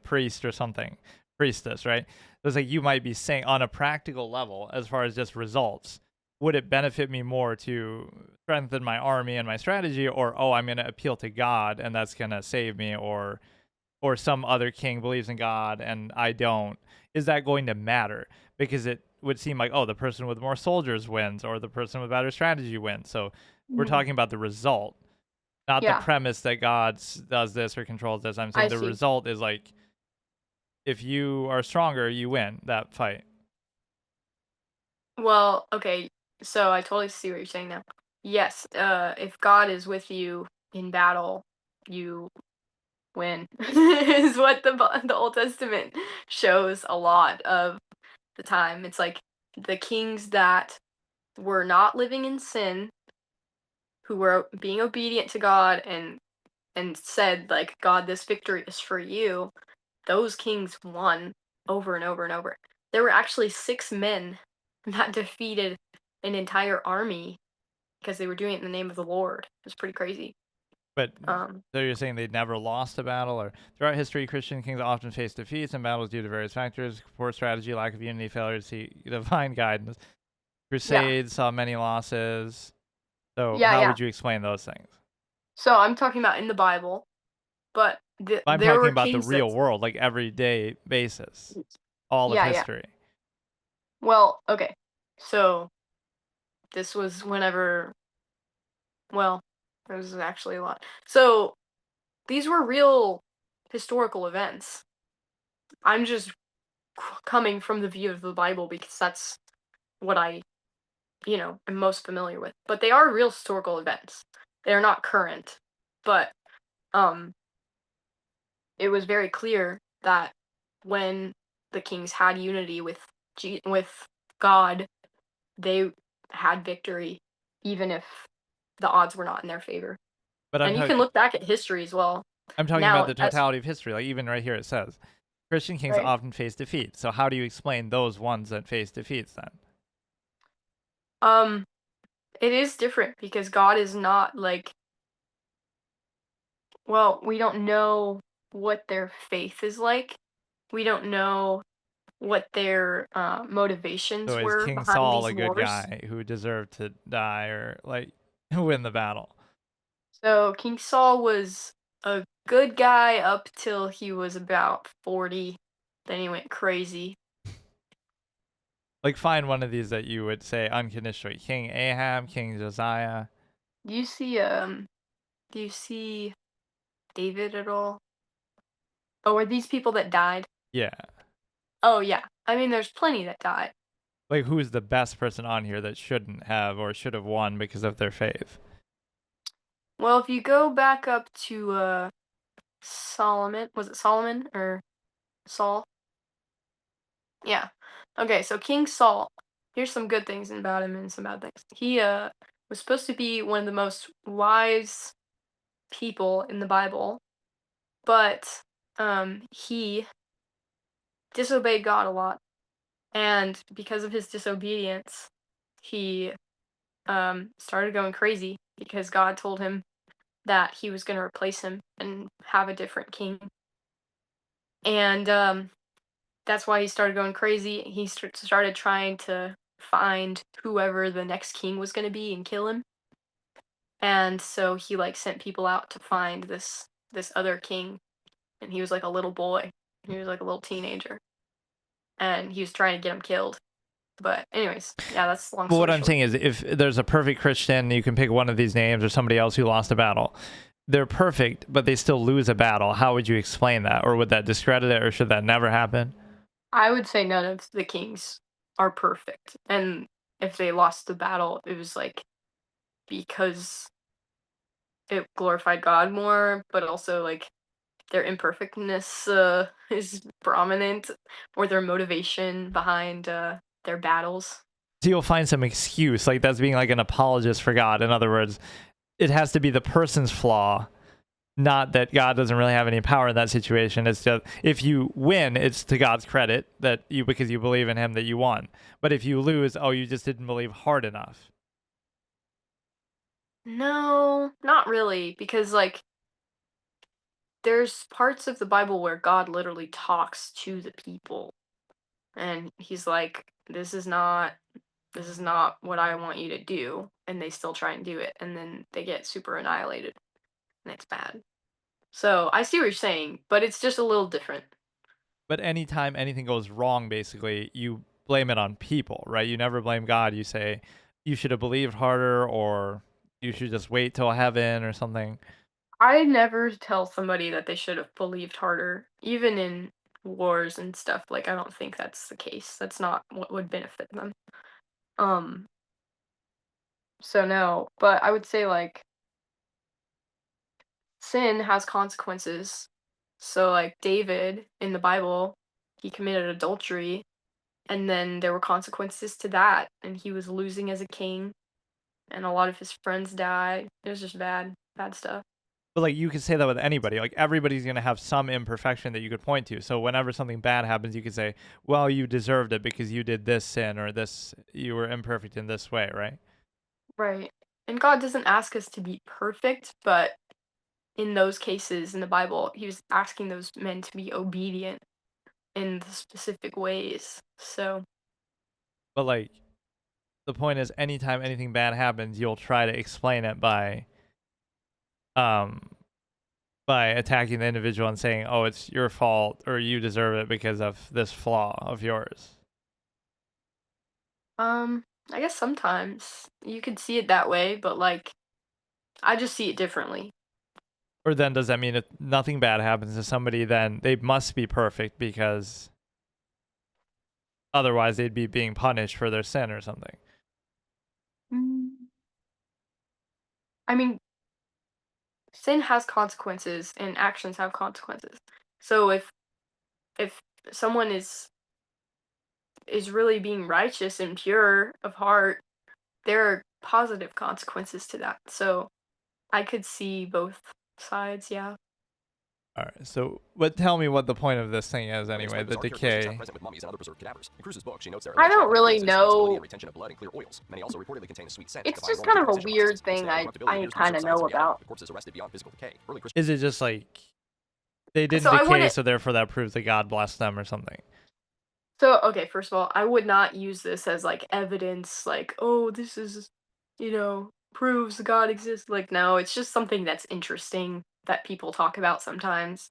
priest or something, priestess, right? It's like you might be saying on a practical level, as far as just results, would it benefit me more to strengthen my army and my strategy, or oh, I'm going to appeal to God and that's going to save me, or some other king believes in God and I don't, is that going to matter? Because it would seem like, oh, the person with more soldiers wins, or the person with better strategy wins. So we're Mhm. talking about the result, not the Yeah, premise that does this or controls this. I'm saying I the see. result is like, if you are stronger, you win that fight. Well, okay, so I totally see what you're saying now. Yes, if God is with you in battle, you win. Is what the Old Testament shows a lot of the time. It's like the kings that were not living in sin, who were being obedient to God and said like, God, this victory is for you. Those kings won over and over and over. There were actually 6 men that defeated an entire army because they were doing it in the name of the Lord. It was pretty crazy. But Um, so you're saying they'd never lost a battle, or throughout history, Christian kings often faced defeats in battles due to various factors: poor strategy, lack of unity, failure to see divine guidance. yeah, Crusades saw many losses. So yeah, how yeah. would you explain those things? So I'm talking about in the Bible, but I'm there talking were about the kings that, real world, like everyday basis, all of yeah, yeah. history. Well, okay. So this was whenever, well, there was actually a lot. So these were real historical events. I'm just coming from the view of the Bible because that's what I, am most familiar with. But they are real historical events. They're not current. But um it was very clear that when the kings had unity with with God, they had victory even if the odds were not in their favor. But And you can look back at history as well. I'm talking about Now the as totality of history. Like even right here it says Christian kings right? often face defeat. So how do you explain those ones that face defeats then? Um it is different because God is not like, well, we don't know what their faith is like. We don't know what their So motivations is were King behind Saul these a good wars. guy who deserved to die or like win the battle? So King Saul was a good guy up till he was about 40. Then he went crazy. Like find one of these that you would say unconditionally. King Ahab, King Josiah. Do you see do you see David at all? Oh, are these people that died? Yeah. Oh yeah. I mean there's plenty that died. Like who's the best person on here that shouldn't have or should have won because of their faith? Well, if you go back up to Solomon, was it Solomon or Saul? Yeah. Okay, so King Saul, here's some good things about him and some bad things. He was supposed to be one of the most wise people in the Bible, but he disobeyed God a lot. And because of his disobedience, he started going crazy because God told him that he was going to replace him and have a different king. And that's why he started going crazy. He started trying to find whoever the next king was going to be and kill him. And so he like sent people out to find this other king, and he was like a little boy. He was like a little teenager, and he was trying to get him killed. But anyways, yeah, that's long But story what I'm short. saying is, if there's a perfect Christian, you can pick one of these names or somebody else who lost a battle. They're perfect, but they still lose a battle. How would you explain that? Or would that discredit it, or should that never happen? I would say none of the kings are perfect, and if they lost the battle, it was like because it glorified God more, but also like their imperfectness is prominent, or their motivation behind their battles. So you'll find some excuse, like that's being like an apologist for God. In other words, it has to be the person's flaw, not that God doesn't really have any power in that situation. It's just if you win, it's to God's credit that you because you believe in him that you won. But if you lose, oh, you just didn't believe hard enough. No, not really, because like there's parts of the Bible where God literally talks to the people, and he's like, this is not what I want you to do, and they still try and do it, and then they get super annihilated, and it's bad. So I see what you're saying, but it's just a little different. But anytime anything goes wrong, basically, you blame it on people, right? You never blame God. You say you should have believed harder, or you should just wait till heaven or something. I never tell somebody that they should have believed harder, even in wars and stuff. Like, I don't think that's the case. That's not what would benefit them. Um, so no, but I would say like sin has consequences. So like David in the Bible, he committed adultery, and then there were consequences to that, and he was losing as a king, and a lot of his friends died. It was just bad stuff. But like you could say that with anybody. Like everybody's gonna have some imperfection that you could point to. So whenever something bad happens, you could say, "Well, you deserved it because you did this sin or this. You were imperfect in this way, right?" Right. And God doesn't ask us to be perfect, but in those cases in the Bible, he was asking those men to be obedient in the specific ways. So, But like the point is, anytime anything bad happens, you'll try to explain it um by attacking the individual and saying, "Oh, it's your fault or you deserve it because of this flaw of yours." I guess sometimes you could see it that way, but like I just see it differently. Or then does that mean if nothing bad happens to somebody, then they must be perfect because otherwise they'd be being punished for their sin or something? Mm. I mean, sin has consequences and actions have consequences. So if someone is really being righteous and pure of heart, there are positive consequences to that. So I could see both sides, yeah. All right. So, but tell me what the point of this thing is anyway. The Bizarre characteristics decay. are present with mummies and other preserved cadavers. In Cruz's book, she notes there are I no don't really traces, stability, know. and retention of blood and clear oils. Many also reportedly contain a sweet scent. It's that just defy kind of a normal decomposition weird processes. thing Instead, I corruptibility appears to be kind of subsidence know in reality. about. The corpse is arrested beyond physical decay. Early Christian Is it just like they didn't So I decay, wouldn't. so therefore that proves that God blessed them or something? So okay, first of all, I would not use this as like evidence. Like, oh, this is, proves God exists. Like, no, it's just something that's interesting that people talk about sometimes.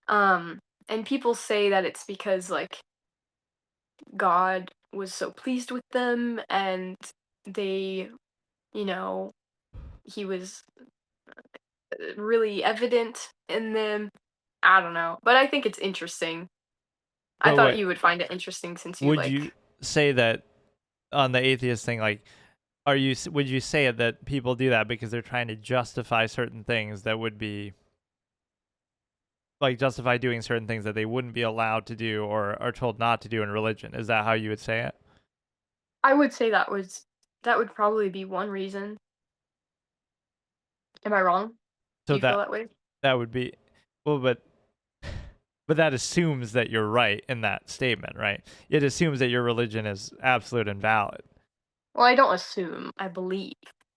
Um, and people say that it's because like God was so pleased with them, and they, you know, he was really evident in them. I don't know, but I think it's interesting. I But thought what you would find it interesting since you would you like. say that on the atheist thing? Like, would you say it that people do that because they're trying to justify certain things that would be like justify doing certain things that they wouldn't be allowed to do or are told not to do in religion? Is that how you would say it? I would say that would probably be one reason. Am I wrong? Do So you feel that way? that would be well, but that assumes that you're right in that statement, right? It assumes that your religion is absolute and valid. Well, I don't assume. I believe.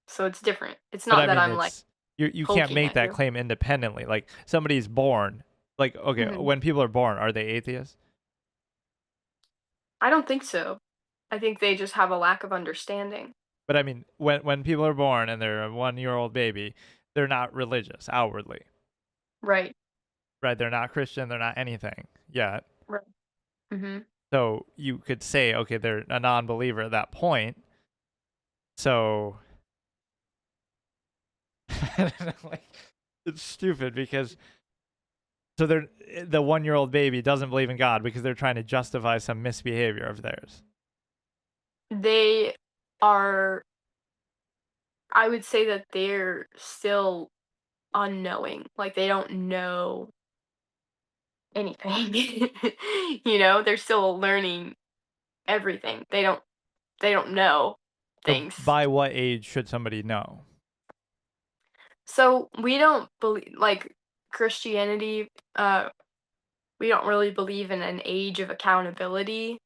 So it's different. It's But not I that mean, I'm like, it's You can't poking make at that you. claim independently. Like somebody's born, like okay, Mhm. when people are born, are they atheists? I don't think so. I think they just have a lack of understanding. But I mean, when people are born and they're a 1-year-old baby, they're not religious outwardly, Right. right? They're not Christian, they're not anything yet. Right. Mhm. So you could say, okay, they're a non-believer at that point. So I don't know, like, it's stupid because so they're the 1-year-old baby doesn't believe in God because they're trying to justify some misbehavior of theirs. They are I would say that they're still unknowing. Like they don't know anything. They're still learning everything. They don't know So things. by what age should somebody know? So we don't believe like Christianity, we don't really believe in an age of accountability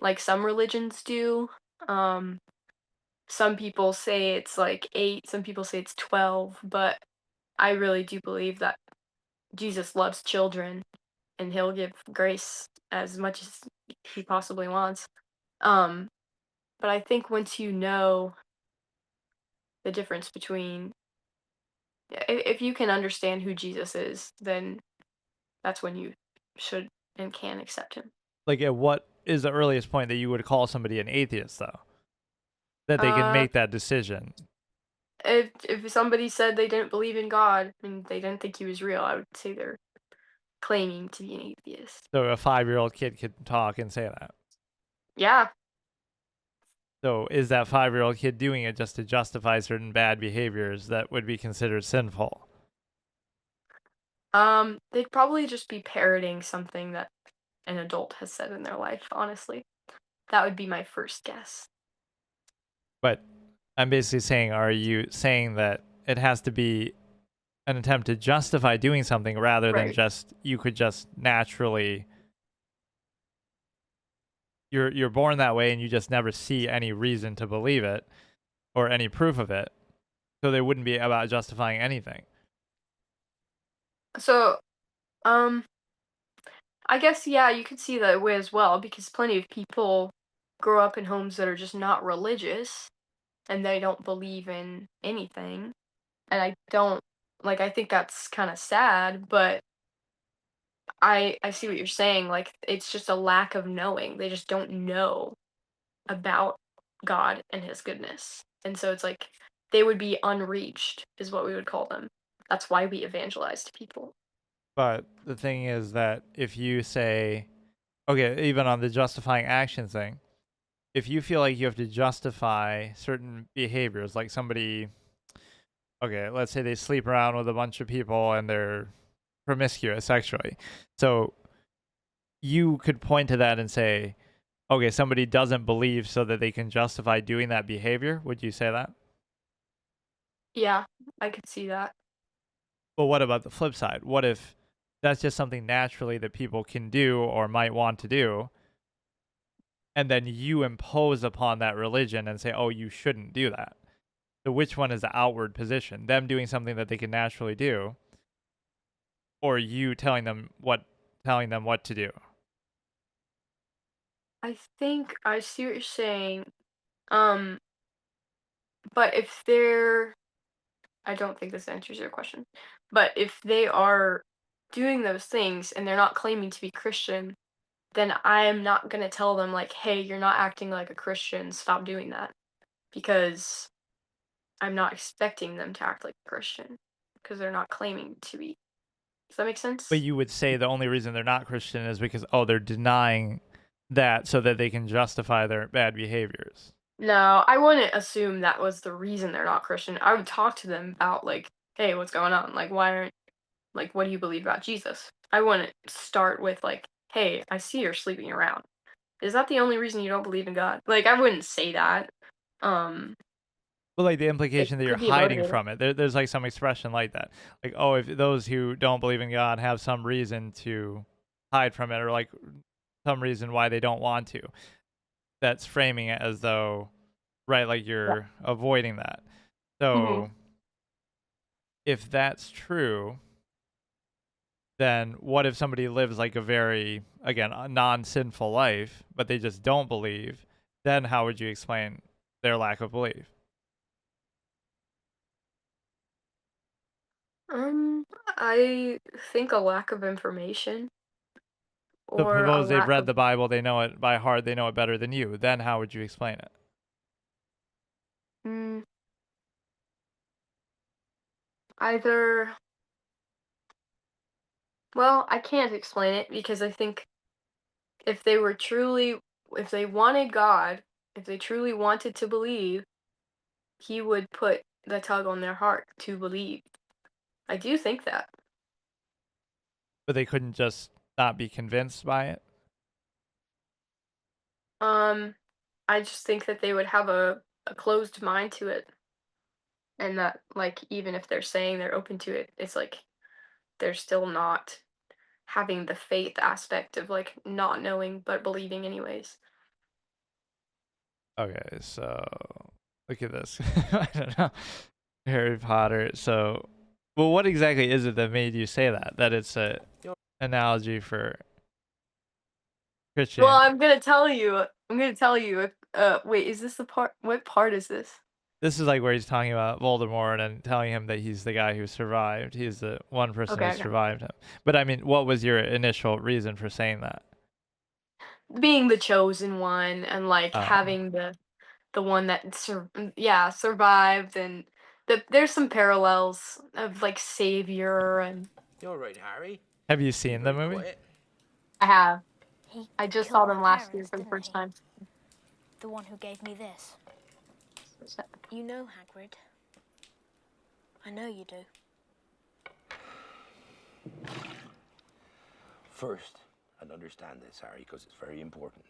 like some religions do. Um some people say it's like 8, some people say it's 12, but I really do believe that Jesus loves children and he'll give grace as much as he possibly wants. Um but I think once you know the difference between if you can understand who Jesus is, then that's when you should and can accept him. Like at what is the earliest point that you would call somebody an atheist though? That they can Uh, make that decision. if somebody said they didn't believe in God and they didn't think he was real, I would say they're claiming to be an atheist. So a 5-year-old kid could talk and say that. Yeah. So is that 5-year-old kid doing it just to justify certain bad behaviors that would be considered sinful? They'd probably just be parroting something that an adult has said in their life, honestly. That would be my first guess. But I'm basically saying, are you saying that it has to be an attempt to justify doing something rather than Right. just you could just naturally you're born that way and you just never see any reason to believe it or any proof of it. So they wouldn't be about justifying anything. So, um, I guess, yeah, you could see that way as well because plenty of people grow up in homes that are just not religious and they don't believe in anything. And I don't I think that's kind of sad, but I see what you're saying. Like it's just a lack of knowing. They just don't know about God and his goodness. And so it's like they would be unreached is what we would call them. That's why we evangelize to people. But the thing is that if you say, okay, even on the justifying action thing, if you feel like you have to justify certain behaviors, like somebody, okay, let's say they sleep around with a bunch of people and they're promiscuous sexually. So you could point to that and say, okay, somebody doesn't believe so that they can justify doing that behavior. Would you say that? Yeah, I could see that. But what about the flip side? What if that's just something naturally that people can do or might want to do? And then you impose upon that religion and say, oh, you shouldn't do that. So which one is the outward position? Them doing something that they can naturally do, or you telling them what to do? I think I see what you're saying. Um, but if they're I don't think this answers your question. But if they are doing those things and they're not claiming to be Christian, then I am not going to tell them, like, hey, you're not acting like a Christian. Stop doing that. Because I'm not expecting them to act like a Christian because they're not claiming to be. Does that make But sense? you would say the only reason they're not Christian is because, oh, they're denying that so that they can justify their bad behaviors. No, I wouldn't assume that was the reason they're not Christian. I would talk to them about, like, hey, what's going on? Like, why aren't what do you believe about Jesus? I wouldn't start with like, hey, I see you're sleeping around. Is that the only reason you don't believe in God? Like I wouldn't say that. Um But like the it implication that you're could be a hiding motivator. from it, there's like some expression like that. Like, oh, if those who don't believe in God have some reason to hide from it or like some reason why they don't want to, that's framing it as though, right, like Yeah. you're avoiding that. hmm So if that's true, then what if somebody lives like a very, again, a non-sinful life, but they just don't believe? Then how would you explain their lack of belief? I think a lack of information So or a suppose they've lack read of the Bible, they know it by heart, they know it better than you. Then how would you explain it? mm, either. Well, I can't explain it because I think if they were truly, if they wanted God, if they truly wanted to believe, He would put the tug on their heart to believe. I do think that. But they couldn't just not be convinced by it? Um, I just think that they would have a closed mind to it, and that like even if they're saying they're open to it, it's like they're still not having the faith aspect of like not knowing but believing anyways. Okay, so look at this. I don't know. Harry Potter. So, well, what exactly is it that made you say that? That it's a analogy for Well, Christian. I'm gonna tell you. I'm gonna tell you. Wait, is this the part? What part is this? This is like where he's talking about Voldemort and telling him that he's the guy who survived. He's the one person who Okay, okay. survived him. But I mean, what was your initial reason for saying that? Being the chosen one and like Oh, having the one that yeah survived and there's some parallels of like savior and You all right, Harry? have you You're seen the very movie? quiet. I have. He I just killed saw my them last year parents, for the didn't first he? time. The one who gave me this. You know Hagrid. I know you do. First, and understand this, Harry, because it's very important.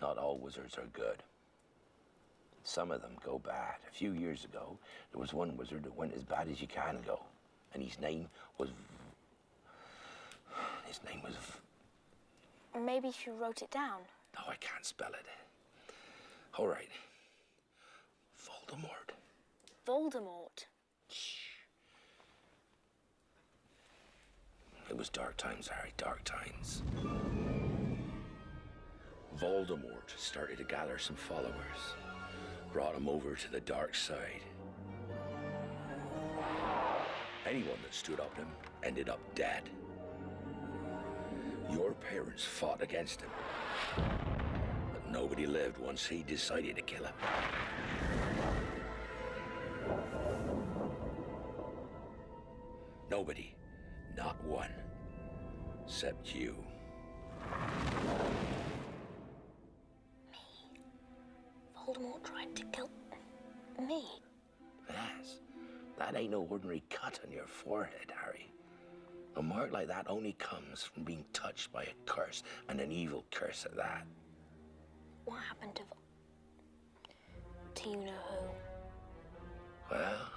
Not all wizards are good. Some of them go bad. A few years ago, there was one wizard that went as bad as you can go, and his name was. Maybe she wrote it down. No, I can't spell it. All right. Voldemort. Voldemort. It was dark times, Harry, dark times. Voldemort started to gather some followers, brought him over to the dark side. Anyone that stood up to him ended up dead. Your parents fought against him, but nobody lived once he decided to kill him. Nobody. Not one. Except you. Voldemort tried to kill me. Yes. That ain't no ordinary cut on your forehead, Harry. A mark like that only comes from being touched by a curse, and an evil curse at that. What happened to Do you know who? Well,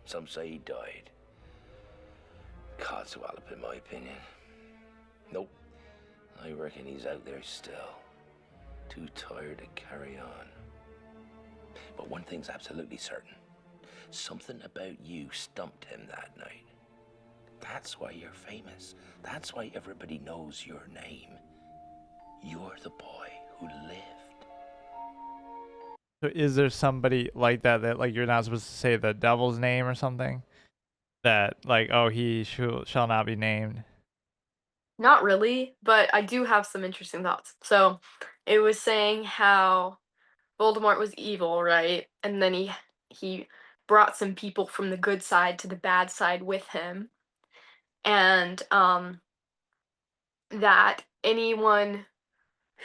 some say he died. Codswallop, in my opinion. Nope. I reckon he's out there still. Too tired to carry on. But one thing's absolutely certain. Something about you stumped him that night. That's why you're famous. That's why everybody knows your name. You're the boy who lived. So is there somebody like that that like you're not supposed to say the devil's name or something? That like, oh, he shall not be named. Not really, but I do have some interesting thoughts. So, it was saying how Voldemort was evil, right? And then he brought some people from the good side to the bad side with him. And that anyone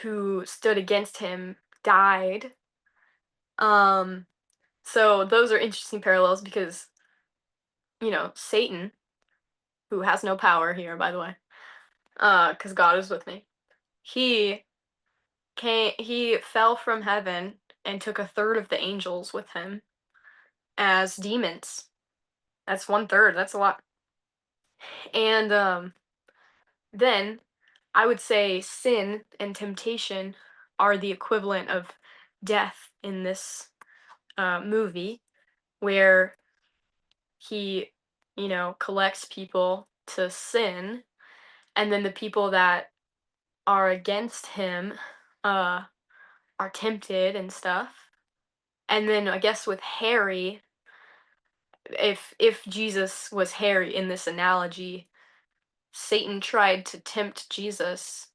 who stood against him died. Um so those are interesting parallels because Satan, who has no power here by the way, cuz God is with me. He he fell from heaven and took a third of the angels with him as demons. That's one third. That's a lot. And then I would say sin and temptation are the equivalent of death in this movie, where he, collects people to sin, and then the people that are against him are tempted and stuff. And then I guess with Harry, if Jesus was Harry in this analogy, Satan tried to tempt Jesus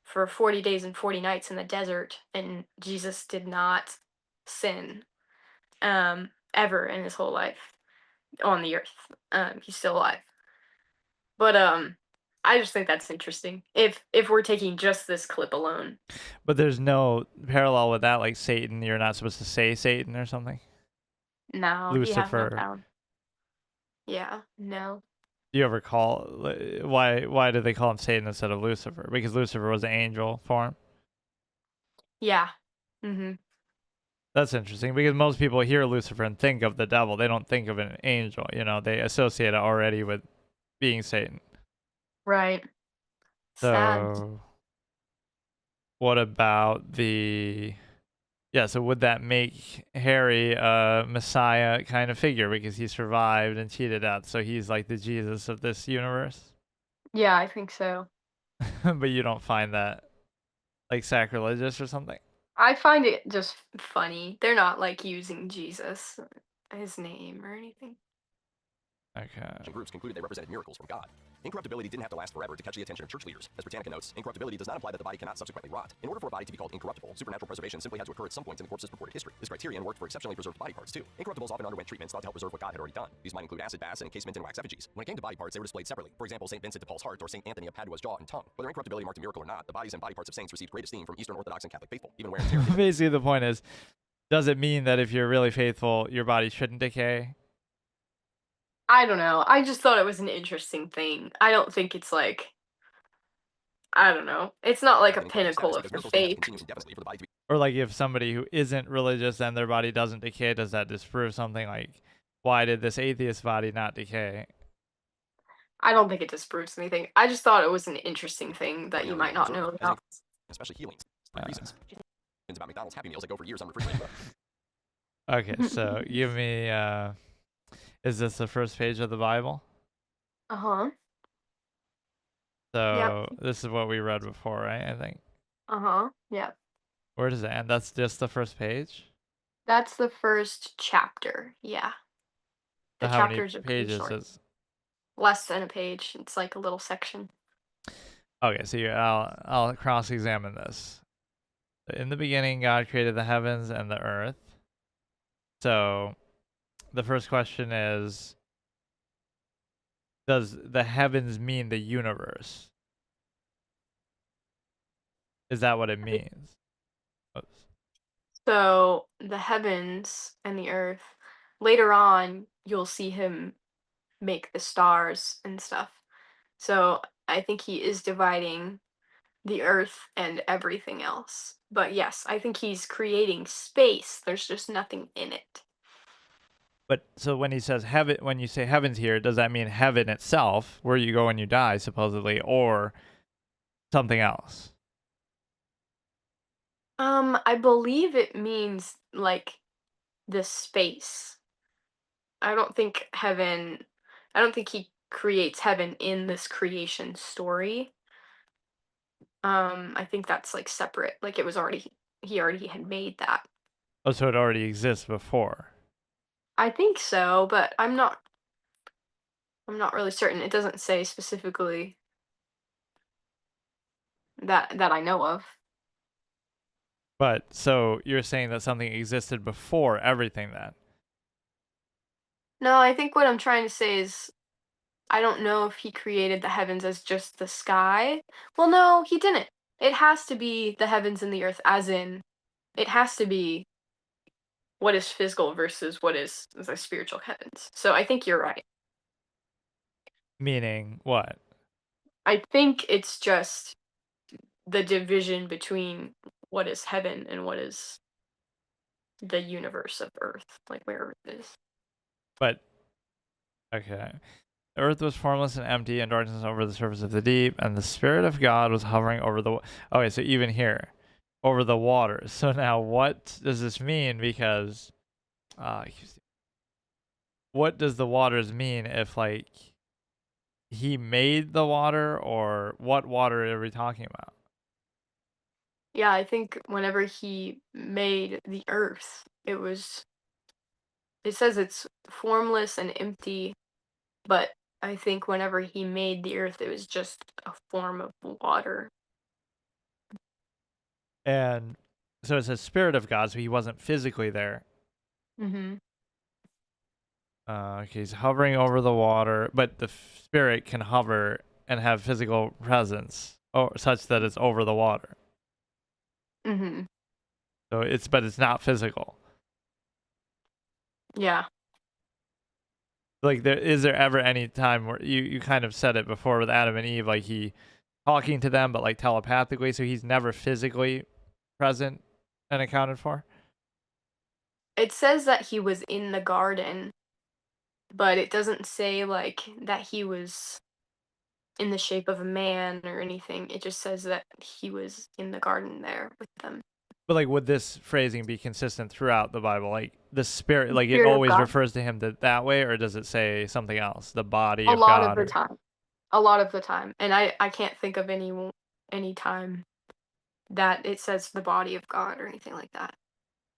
for 40 days and 40 nights in the desert, and Jesus did not sin ever in his whole life on the earth. He's still alive. But I just think that's interesting. If we're taking just this clip alone. But there's no parallel with that, like Satan. You're not supposed to say Satan or something. No, he has no Lucifer. power. Yeah, no. Do you ever call why do they call him Satan instead of Lucifer? Because Lucifer was an angel form. Yeah. Mm-hmm. That's interesting because most people hear Lucifer and think of the devil. They don't think of an angel. You know, they associate it already with being Satan. Right. Sad. So, what about the? Yeah, so would that make Harry a messiah kind of figure because he survived and cheated death? So he's like the Jesus of this universe? Yeah, I think so. But you don't find that like sacrilegious or something? I find it just funny. They're not like using Jesus, his name or anything. Okay. Groups concluded they represented miracles from God. Incorruptibility didn't have to last forever to catch the attention of church leaders. As Britannica notes, incorruptibility does not imply that the body cannot subsequently rot. In order for a body to be called incorruptible, supernatural preservation simply had to occur at some point in the corpse's purported history. This criterion worked for exceptionally preserved body parts, too. Incorruptibles often underwent treatments thought to help preserve what God had already done. These might include acid baths and encasement in wax effigies. When it came to body parts, they were displayed separately. For example, St. Vincent de Paul's heart or St. Anthony of Padua's jaw and tongue. Whether incorruptibility marked a miracle or not, the bodies and body parts of saints received great esteem from Eastern Orthodox and Catholic faithful, even wear and tear. Basically, the point is, does it mean that if you're really faithful, your body shouldn't decay? I don't know. I just thought it was an interesting thing. I don't think it's like, I don't know. It's not like a pinnacle of the faith. Or like if somebody who isn't religious and their body doesn't decay, does that disprove something? Like, why did this atheist body not decay? I don't think it disproves anything. I just thought it was an interesting thing that you might not know about. Especially healings. Reasons. About McDonald's Happy Meals that go for years unrefrigerated. Okay, so give me is this the first page of the Bible? Uh-huh. So this is what we read before, right? I think. Uh-huh. Yeah. Where does it end? That's just the first page? That's the first chapter. Yeah. The So how many chapters are pretty pages short. is? Less than a page. It's like a little section. Okay, so I'll cross-examine this. In the beginning, God created the heavens and the earth. So the first question is, does the heavens mean the universe? Is that what it means? Oops. So the heavens and the earth, later on, you'll see him make the stars and stuff. So I think he is dividing the earth and everything else. But yes, I think he's creating space. There's just nothing in it. But so when he says heaven, when you say heavens here, does that mean heaven itself, where you go when you die, supposedly, or something else? I believe it means like the space. I don't think he creates heaven in this creation story. I think that's like separate. Like it was he already had made that. Oh, so it already exists before. I think so, but I'm not really certain. It doesn't say specifically that I know of. But so you're saying that something existed before everything then? No, I think what I'm trying to say is I don't know if he created the heavens as just the sky. Well, no, he didn't. It has to be the heavens and the earth, as in, it has to be what is physical versus what is the spiritual heavens. So I think you're right. Meaning what? I think it's just the division between what is heaven and what is the universe of earth, like where earth is. But, okay. The earth was formless and empty, and darkness over the surface of the deep, and the Spirit of God was hovering over the... Okay, so even here, over the waters. So now what does this mean? Because... what does the waters mean if like he made the water, or what water are we talking about? Yeah, I think whenever he made the earth, it says it's formless and empty, but I think whenever he made the earth, it was just a form of water. And so it's a spirit of God, so he wasn't physically there. Mm-hmm. Okay, he's hovering over the water, but the spirit can hover and have physical presence, or such that it's over the water. Mm-hmm. So but it's not physical. Yeah. Like, is there ever any time where you kind of said it before with Adam and Eve, like he talking to them, but like telepathically, so he's never physically present and accounted for? It says that he was in the garden, but it doesn't say like that he was in the shape of a man or anything. It just says that he was in the garden there with them. But like, would this phrasing be consistent throughout the Bible? Like the spirit, like it Spirit of always God. refers to him that way, or does it say something else? The body A of lot God. of the time. A lot of the time. And I can't think of any time that it says the body of God or anything like that.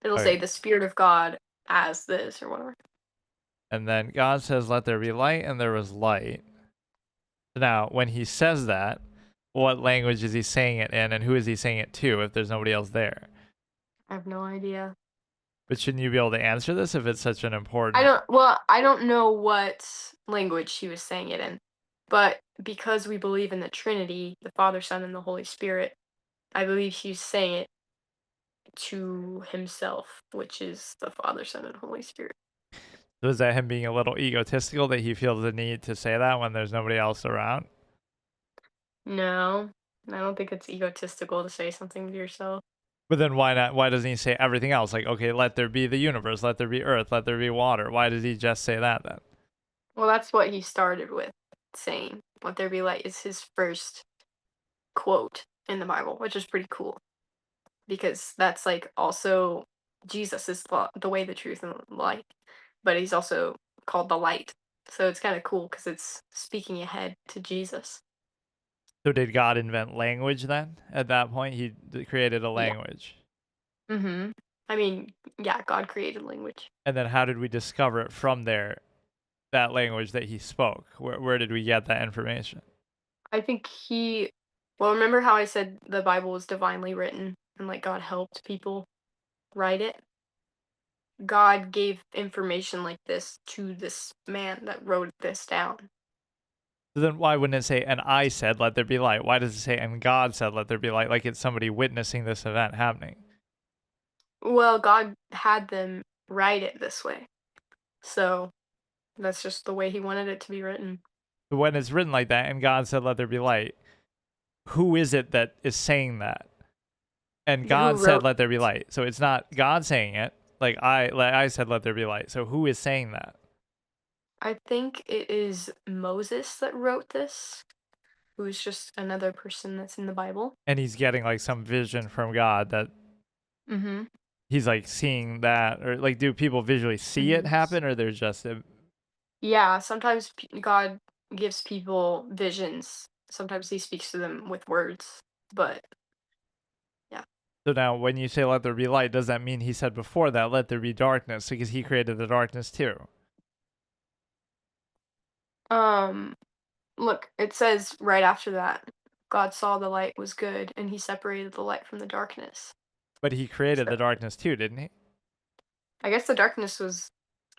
It'll Okay. say the spirit of God as this or whatever. And then God says, "Let there be light," and there was light. Now, when he says that, what language is he saying it in, and who is he saying it to if there's nobody else there? I have no idea. But shouldn't you be able to answer this if it's such an important... I don't know what language he was saying it in. But because we believe in the Trinity, the Father, Son, and the Holy Spirit, I believe he's saying it to himself, which is the Father, Son, and Holy Spirit. So is that him being a little egotistical that he feels the need to say that when there's nobody else around? No, I don't think it's egotistical to say something to yourself. But then why not? Why doesn't he say everything else? Like, okay, let there be the universe, let there be earth, let there be water. Why does he just say that then? Well, that's what he started with, saying, "Let there be light," is his first quote in the Bible, which is pretty cool. Because that's like also Jesus is the way, the truth, and the light. But he's also called the light. So it's kind of cool because it's speaking ahead to Jesus. So did God invent language then? At that point, he created a Yeah. language. Mm-hmm. I mean, yeah, God created language. And then how did we discover it from there, that language that he spoke? Where did we get that information? I think well, remember how I said the Bible was divinely written and like God helped people write it? God gave information like this to this man that wrote this down. So then why wouldn't it say, "And I said, let there be light"? Why does it say, "And God said, let there be light"? Like it's somebody witnessing this event happening. Well, God had them write it this way. So that's just the way he wanted it to be written. But when it's written like that, "And God said, let there be light," who is it that is saying that? And God Who said, wrote "Let there be light." So it's not God saying it. Like I said, "Let there be light." So who is saying that? I think it is Moses that wrote this, who is just another person that's in the Bible. And he's getting like some vision from God that Mm-hmm. he's like seeing that, or like, do people visually see it Mhm. happen, or there's just Yeah, sometimes God gives people visions. Sometimes he speaks to them with words, but yeah. So now when you say "let there be light," does that mean he said before that, "Let there be darkness," because he created the darkness too? Um, Look, it says right after that, God saw the light was good, and he separated the light from the darkness. But he created So the darkness too, didn't he? I guess the darkness was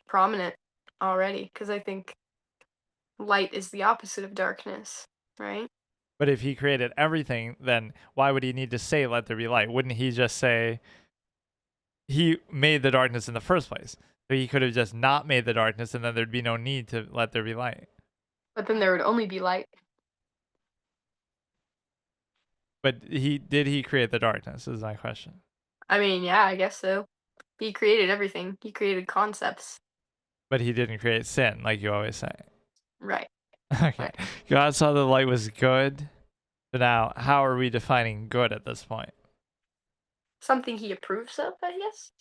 prominent already, because I think light is the opposite of darkness, right? But if he created everything, then why would he need to say "let there be light"? Wouldn't he just say he made the darkness in the first place? So he could have just not made the darkness, and then there'd be no need to let there be light. But then there would only be light. But he create the darkness is my question. I mean, yeah, I guess so. He created everything. He created concepts. But he didn't create sin, like you always say. Right. Okay. God saw the light was good. So now, how are we defining good at this point? Something he approves of, I guess.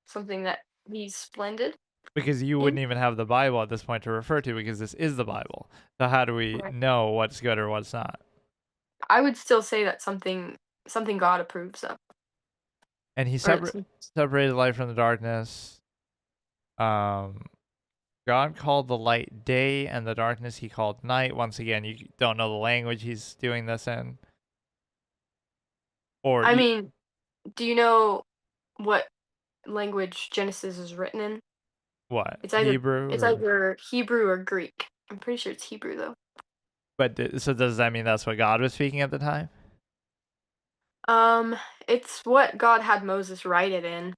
Something that he's splendid. Because you wouldn't even have the Bible at this point to refer to, because this is the Bible. So how do we Right. know what's good or what's not? I would still say that's something God approves of. And he Or it's, separated light from the darkness. Um, God called the light day, and the darkness he called night. Once again, you don't know the language he's doing this in. Or I mean, do you know what language Genesis is written in? what? It's either Hebrew? it's Or, either Hebrew or Greek. I'm pretty sure it's Hebrew though. but so does that mean that's what God was speaking at the time? Um, it's what God had Moses write it in.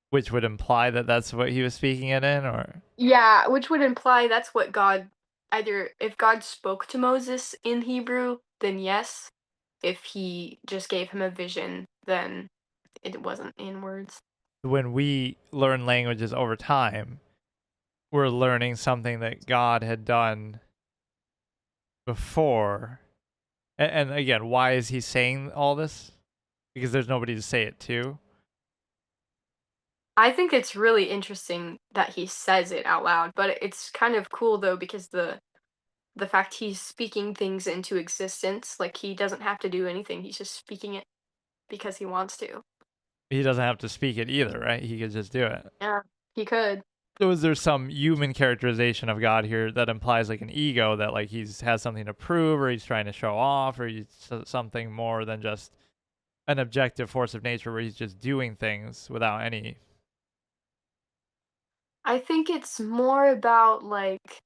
Which would imply that that's what he was speaking it in, or Yeah, which would imply that's what God either if God spoke to Moses in Hebrew, then yes. If he just gave him a vision, then it wasn't in words. when we learn languages over time, we're learning something that God had done before. And again, why is he saying all this? Because there's nobody to say it to. I think it's really interesting that he says it out loud, but it's kind of cool though because the fact he's speaking things into existence, like he doesn't have to do anything. He's just speaking it because he wants to. He doesn't have to speak it either, right? He could just do it. Yeah, he could. So is there some human characterization of God here that implies like an ego, that like he's has something to prove, or he's trying to show off, or he's something more than just an objective force of nature where he's just doing things without any? I think it's more about like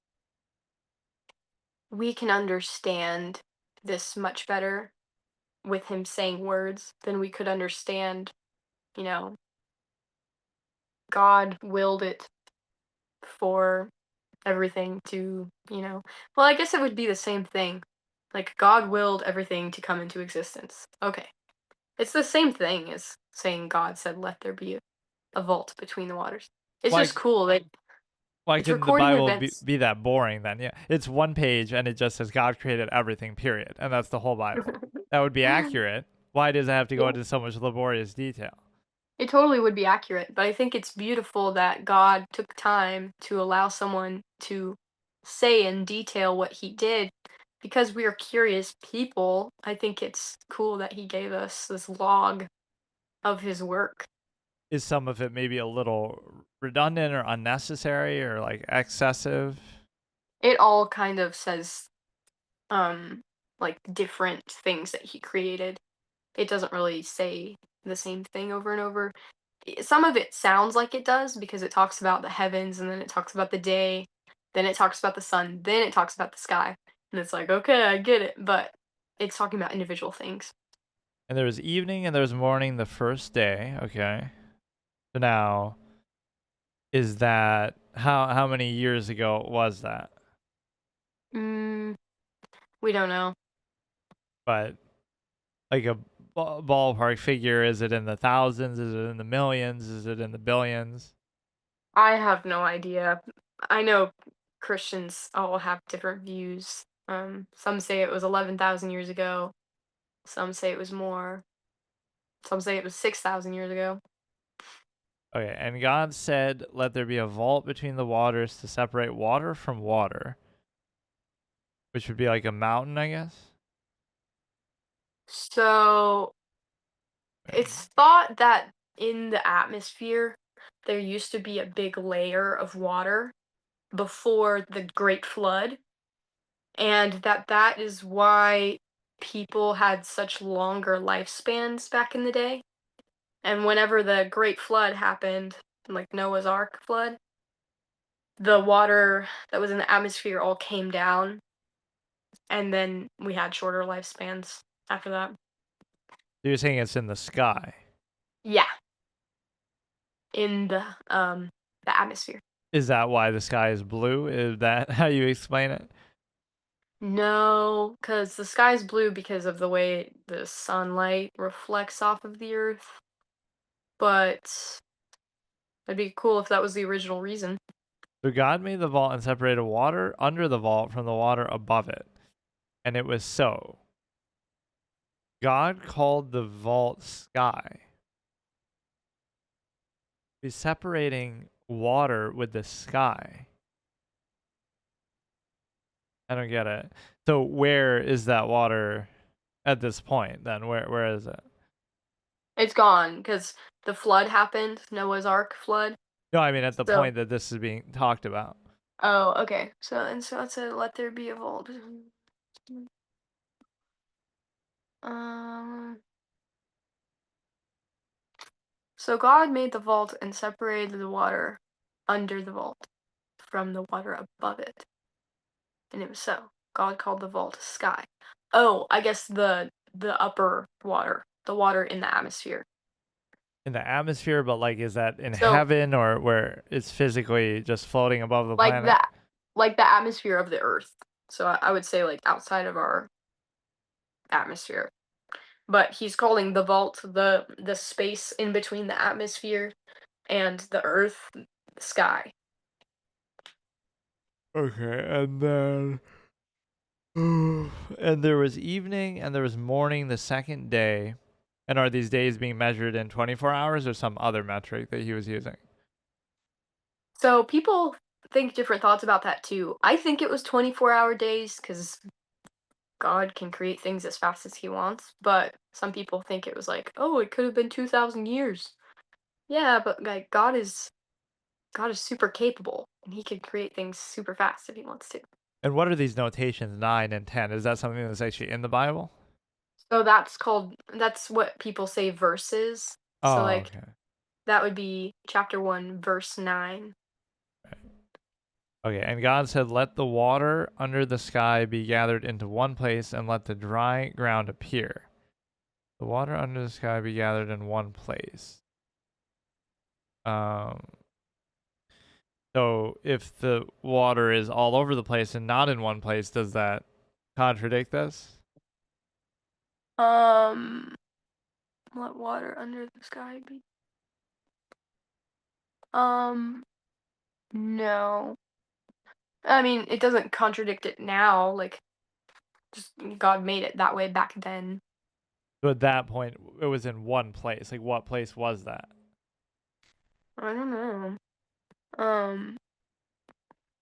we can understand this much better with him saying words than we could understand, you know, God willed it for everything to, well, I guess it would be the same thing. Like God willed everything to come into existence. Okay. It's the same thing as saying God said, let there be a vault between the waters. It's Why just cool that why it's couldn't the recording Bible events. be that boring then? Yeah, it's one page and it just says God created everything, period, and that's the whole Bible. That would be accurate. Why does it have to go Yeah, into so much laborious detail? it totally would be accurate, but I think it's beautiful that God took time to allow someone to say in detail what he did because we are curious people. I think it's cool that he gave us this log of his work. Is some of it maybe a little redundant or unnecessary or like excessive? It all kind of says um like different things that he created. It doesn't really say the same thing over and over. Some of it sounds like it does because it talks about the heavens and then it talks about the day, then it talks about the sun, then it talks about the sky. And it's like, okay, I get it, but it's talking about individual things. And there was evening and there was morning the first day. Okay. So now, is that how many years ago was that? Mm, we don't know. But like a ballpark figure, is it in the thousands? Is it in the millions? Is it in the billions? I have no idea. I know Christians all have different views. Some say it was 11,000 years ago. Some say it was more. Some say it was 6,000 years ago. Okay, and God said, "Let there be a vault between the waters to separate water from water," which would be like a mountain, I guess. So it's thought that in the atmosphere, there used to be a big layer of water before the Great Flood, and that is why people had such longer lifespans back in the day. And whenever the Great Flood happened, like Noah's Ark flood, the water that was in the atmosphere all came down, and then we had shorter lifespans after that. So you're saying it's in the sky? Yeah, in the atmosphere. Is that why the sky is blue? Is that how you explain it? No, because the sky's blue because of the way the sunlight reflects off of the earth. But it'd be cool if that was the original reason. So God made the vault and separated water under the vault from the water above it, and it was so. God called the vault sky. He's separating water with the sky? I don't get it. So where is that water at this point then? Where is it? It's gone because the flood happened, Noah's Ark flood. No, I mean at the So- point that this is being talked about. Oh, okay. So it said, "Let there be a vault." Um. So God made the vault and separated the water under the vault from the water above it, and it was so. God called the vault sky. Oh, I guess the upper water, the water in the atmosphere. In the atmosphere, but like is that in So- heaven or where it's physically just floating above the Like planet? that, like the atmosphere of the Earth. So I would say like outside of our atmosphere. But he's calling the vault the space in between the atmosphere and the Earth, the sky. Okay, and then and there was evening and there was morning the second day. And are these days being measured in 24 hours or some other metric that he was using? So people think different thoughts about that too. I think it was 24-hour days because God can create things as fast as he wants. But some people think it was like, oh, it could have been 2,000 years. Yeah, but like God is super capable and he can create things super fast if he wants to. And what are these notations 9 and 10? Is that something that's actually in the Bible? So that's what people say verses. Oh, So like okay. that would be chapter 1, verse 9. Okay, and God said, "Let the water under the sky be gathered into one place, and let the dry ground appear." The water under the sky be gathered in one place. So if the water is all over the place and not in one place, does that contradict this? Let water under the sky be. No. I mean, it doesn't contradict it now. Like, just God made it that way back then. So at that point, it was in one place. Like, what place was that? I don't know.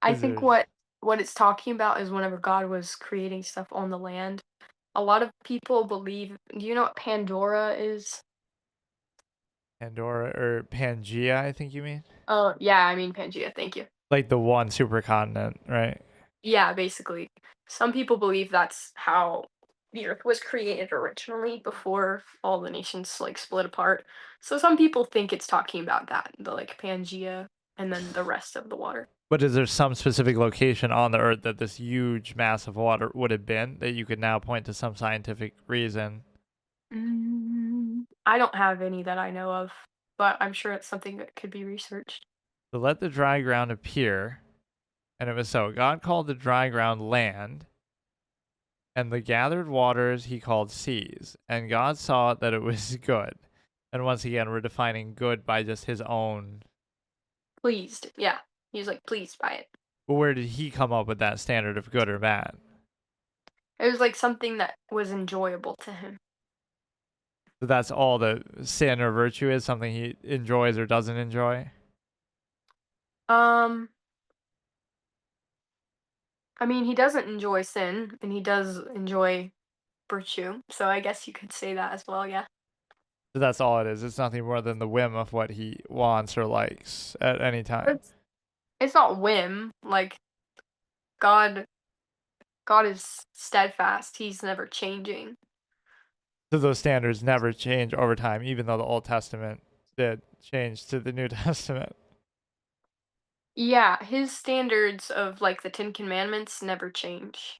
I Is think there- what it's talking about is whenever God was creating stuff on the land. A lot of people believe. Do you know what Pandora is? Pandora or Pangea, I think you mean? Oh, yeah, I mean Pangea. Thank you. Like the one supercontinent, right? Yeah, basically. Some people believe that's how the earth was created originally before all the nations like split apart. So some people think it's talking about that, the like Pangea and then the rest of the water. But is there some specific location on the Earth that this huge mass of water would have been that you could now point to some scientific reason? I don't have any that I know of, but I'm sure it's something that could be researched. So let the dry ground appear. And it was so. God called the dry ground land, and the gathered waters he called seas. And God saw that it was good. And once again, we're defining good by just his own. Pleased. Yeah. He was like pleased by it. But where did he come up with that standard of good or bad? It was like something that was enjoyable to him. So that's all the sin or virtue is, something he enjoys or doesn't enjoy? I mean, he doesn't enjoy sin, and he does enjoy virtue. So I guess you could say that as well, yeah. So that's all it is. It's nothing more than the whim of what he wants or likes at any time. It's not whim. Like God is steadfast. He's never changing. So those standards never change over time, even though the Old Testament did change to the New Testament. Yeah, his standards of like the 10 Commandments never change.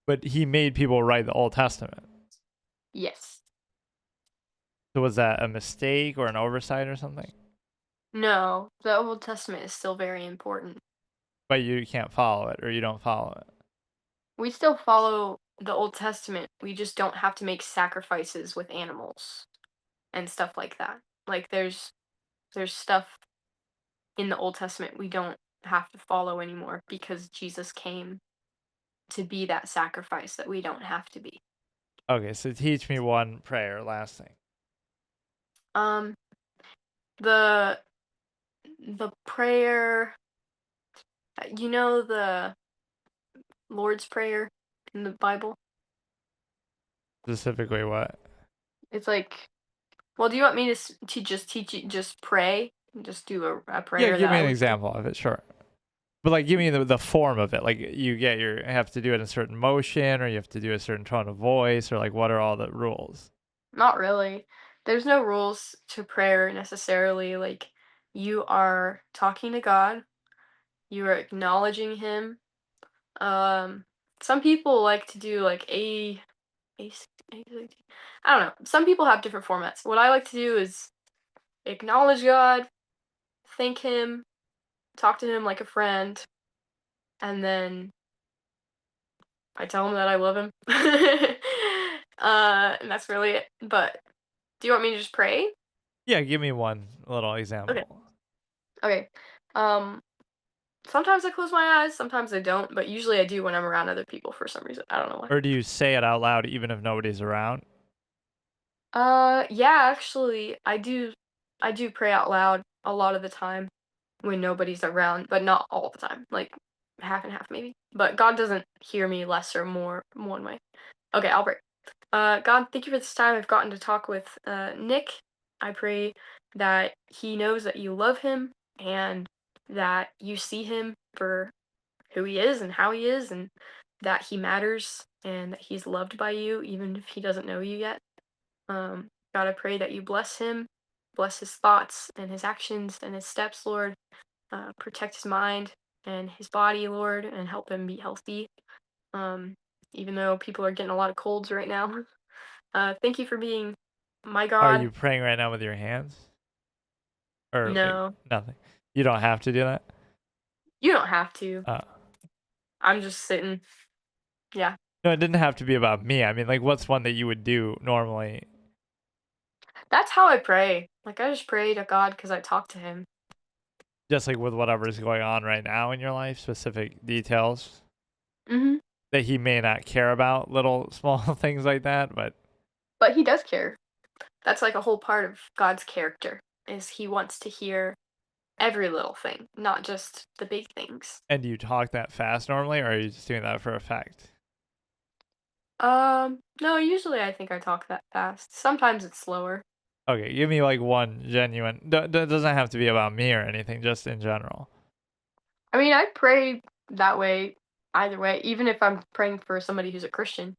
But he made people write the Old Testament. Yes. So was that a mistake or an oversight or something? No, the Old Testament is still very important. But you can't follow it, or you don't follow it. We still follow the Old Testament. We just don't have to make sacrifices with animals and stuff like that. Like there's stuff in the Old Testament we don't have to follow anymore because Jesus came to be that sacrifice that we don't have to be. Okay, so teach me one prayer, last thing. The the prayer, you know the Lord's Prayer in the Bible? Specifically, what? It's like, well, do you want me to just teach you, just pray? Just do a Yeah, prayer give that me I an would do? example of it, sure. But like, give me the form of it. Like, have to do it in a certain motion, or you have to do a certain tone of voice, or like, what are all the rules? Not really. There's no rules to prayer necessarily. Like, you are talking to God, you are acknowledging Him. Um, some people like to do like A, I don't know. Some people have different formats. What I like to do is acknowledge God, thank Him, talk to Him like a friend, and then I tell Him that I love Him. And that's really it. But do you want me to just pray? Yeah, give me one little Okay. example. Okay. Um, Sometimes I close my eyes, sometimes I don't, but usually I do when I'm around other people for some reason. I don't know why. Or do you say it out loud even if nobody's around? Yeah, actually, I do pray out loud a lot of the time when nobody's around, but not all the time. Like half and half maybe. But God doesn't hear me less or more one way. Okay, I'll pray. God, thank you for this time I've gotten to talk with Nick. I pray that he knows that you love him and that you see him for who he is and how he is, and that he matters and that he's loved by you even if he doesn't know you yet. God, I pray that you bless him, bless his thoughts and his actions and his steps, Lord. Protect his mind and his body, Lord, and help him be healthy. Um, Even though people are getting a lot of colds right now. Thank you for being my Are God. you praying right now with your hands? Or like No, nothing? You don't have to do that? you don't have to. Uh, I'm just sitting. Yeah. no, it didn't have to be about me. I mean, like, what's one that you would do normally? That's how I pray. Like, I just pray to God because I talk to him. Just like with whatever's going on right now in your life, specific details Hmm. that he may not care about, little small things like that. But But he does care. That's like a whole part of God's character, is he wants to hear every little thing, not just the big things. and do you talk that fast normally, or are you just doing that for effect? No, usually I think I talk that fast. Sometimes it's slower. Okay, give me like one genuine. Doesn't have to be about me or anything, just in general. I mean, I pray that way either way, even if I'm praying for somebody who's a Christian.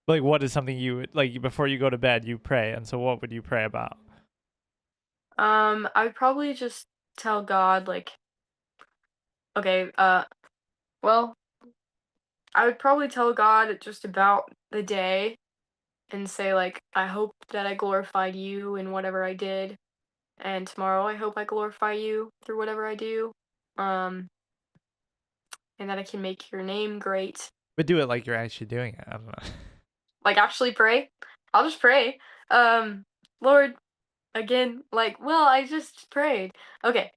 Like, what is something you would like before you go to bed? You pray, and so what would you pray about? I would probably just tell God like, okay, well, I would probably tell God just about the day and say like, I hope that I glorified you in whatever I did, and tomorrow I hope I glorify you through whatever I do. Um, and that I can make your name great. But do it like you're actually doing it. I don't know. Like actually pray. I'll just pray. Lord, again, like, well, I just prayed. Okay.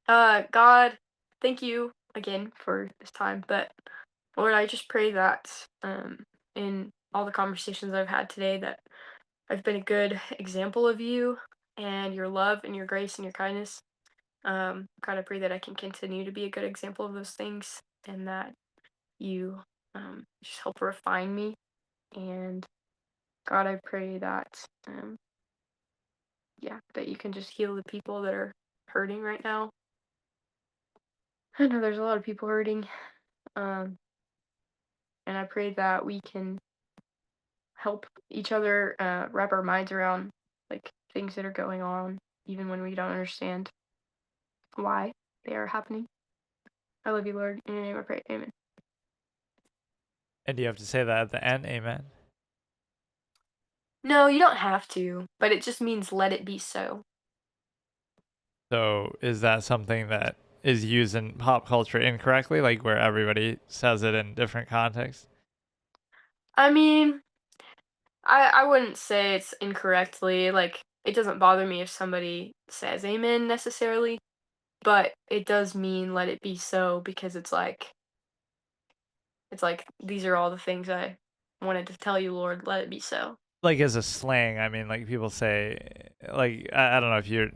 God, thank you again for this time. But Lord, I just pray that in all the conversations I've had today that I've been a good example of you and your love and your grace and your kindness. God, I pray that I can continue to be a good example of those things and that you just help refine me. And God, I pray that yeah, that you can just heal the people that are hurting right now. I know there's a lot of people hurting. Um, and I pray that we can help each other wrap our minds around like things that are going on, even when we don't understand why they are happening. I love you, Lord. In your name I pray. Amen. And do you have to say that at the end? Amen. No, you don't have to, but it just means let it be so. So is that something that is used in pop culture incorrectly, like where everybody says it in different contexts? I mean, I wouldn't say it's incorrectly. Like, it doesn't bother me if somebody says amen necessarily, but it does mean let it be so because it's like these are all the things I wanted to tell you, Lord, let it be so. Like as a slang, I mean, like people say, like I don't know if you're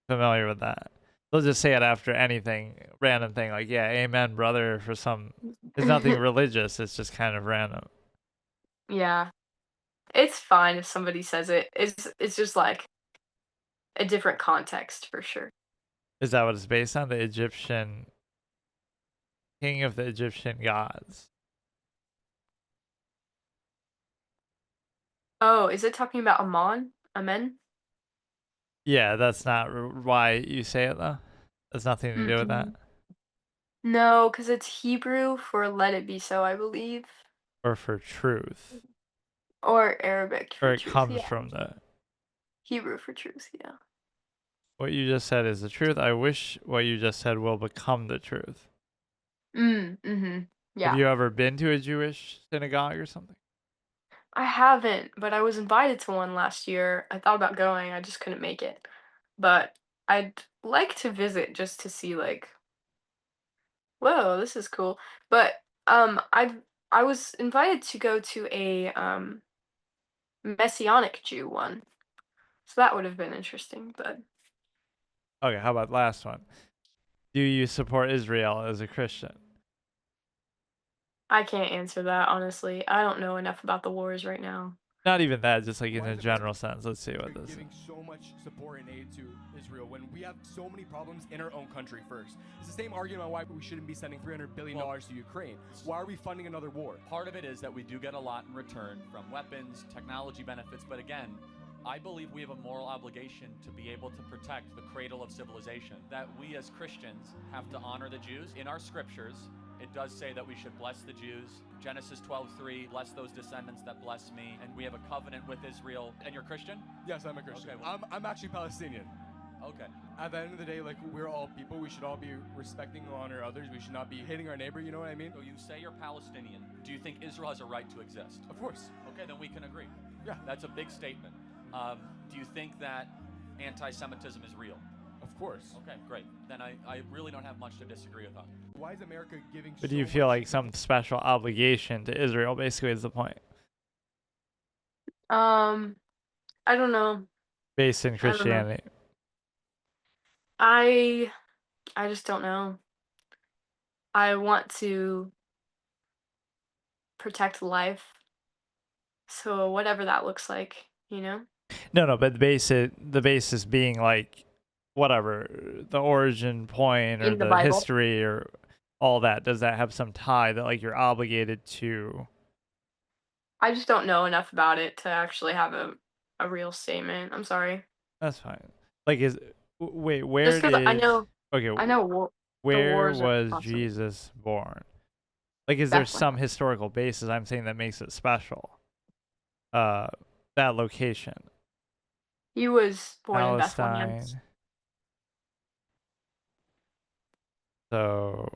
familiar with that. They'll just say it after anything, random thing, like, yeah, amen, brother, for some. It's nothing religious. It's just kind of random. Yeah. It's fine if somebody says it. It's just like a different context for sure. Is that what it's based on? The Egyptian king of the Egyptian gods. Oh, is it talking about Amon? Amen? Yeah, that's not why you say it, though. That's nothing to do with that. No, because it's Hebrew for let it be so, I believe. Or for truth. Or Arabic for Or it truth. comes Yeah. from the. Hebrew for truth, yeah. What you just said is the truth. I wish what you just said will become the truth. Mm-hmm. Yeah. Have you ever been to a Jewish synagogue or something? I haven't, but I was invited to one last year. I thought about going, I just couldn't make it. But I'd like to visit just to see like, whoa, this is cool. But I was invited to go to a Messianic Jew one. So that would have been interesting, but Okay, how about last one? Do you support Israel as a Christian? I can't answer that honestly. I don't know enough about the wars right now. Not even that, just like in Why a is general America sense. Let's see what this is. giving so much support and aid to Israel when we have so many problems in our own country first? It's the same argument on why we shouldn't be sending $300 billion to Ukraine. Why are we funding another war? Part of it is that we do get a lot in return from weapons, technology benefits, but again, I believe we have a moral obligation to be able to protect the cradle of civilization. That we as Christians have to honor the Jews. In our scriptures, it does say that we should bless the Jews. Genesis 12:3, bless those descendants that bless me. And we have a covenant with Israel. And you're Christian? Yes, I'm a Christian. Okay, well- I'm actually Palestinian. Okay. At the end of the day, like, we're all people. We should all be respecting and honor others. We should not be hating our neighbor. You know what I mean? So you say you're Palestinian. Do you think Israel has a right to exist? Of course. Okay, then we can agree. Yeah. That's a big statement. Do you think that anti-Semitism is real? Of course. Okay, great. Then I really don't have much to disagree with on. Why is America giving But so do you feel much- like some special obligation to Israel, basically, is the point, I don't know. based in I don't know. Christianity? I just don't know. I want to protect life. So whatever that looks like, you know? No, but the basis being like, whatever, the origin point or In the the Bible. history or all that. Does that have some tie that like you're obligated to? I just don't know enough about it to actually have a real statement. I'm sorry. That's fine. Like, wait, where Just because I know Okay, where wars are was awesome. Jesus born? Like, is there Bethlehem. some historical basis I'm saying that makes it special? That location, he was born in Bethlehem. Palestine. So,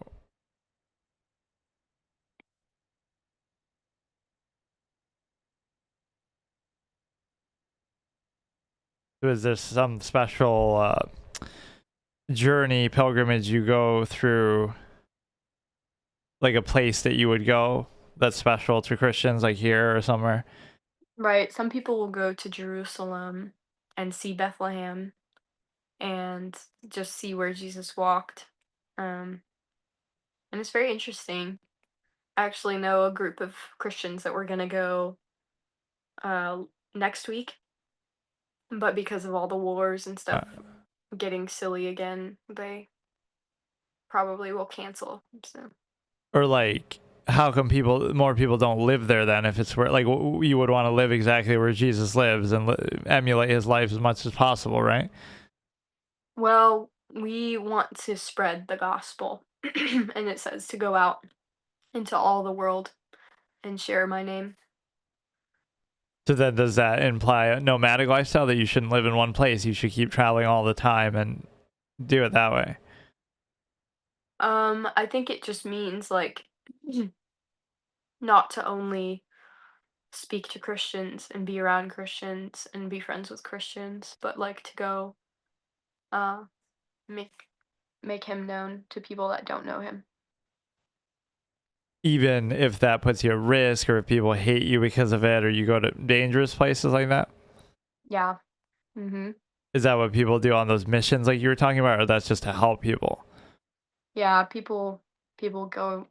is there some special journey, pilgrimage you go through, like a place that you would go that's special to Christians, like here or somewhere? Right. Some people will go to Jerusalem and see Bethlehem and just see where Jesus walked. And it's very interesting. I actually know a group of Christians that were gonna go next week, but because of all the wars and stuff getting silly again, they probably will cancel. So Or like, how come more people don't live there then? If it's where like you would want to live exactly where Jesus lives and emulate his life as much as possible, right? well, we want to spread the gospel, and it says to go out into all the world and share my name. So then, does that imply a nomadic lifestyle, that you shouldn't live in one place? You should keep traveling all the time and do it that way. I think it just means like not to only speak to Christians and be around Christians and be friends with Christians, but like to go uh make him known to people that don't know him. Even if that puts you at risk, or if people hate you because of it, or you go to dangerous places like that. Yeah. Mhm. Is that what people do on those missions like you were talking about, or that's just to help people? Yeah, people go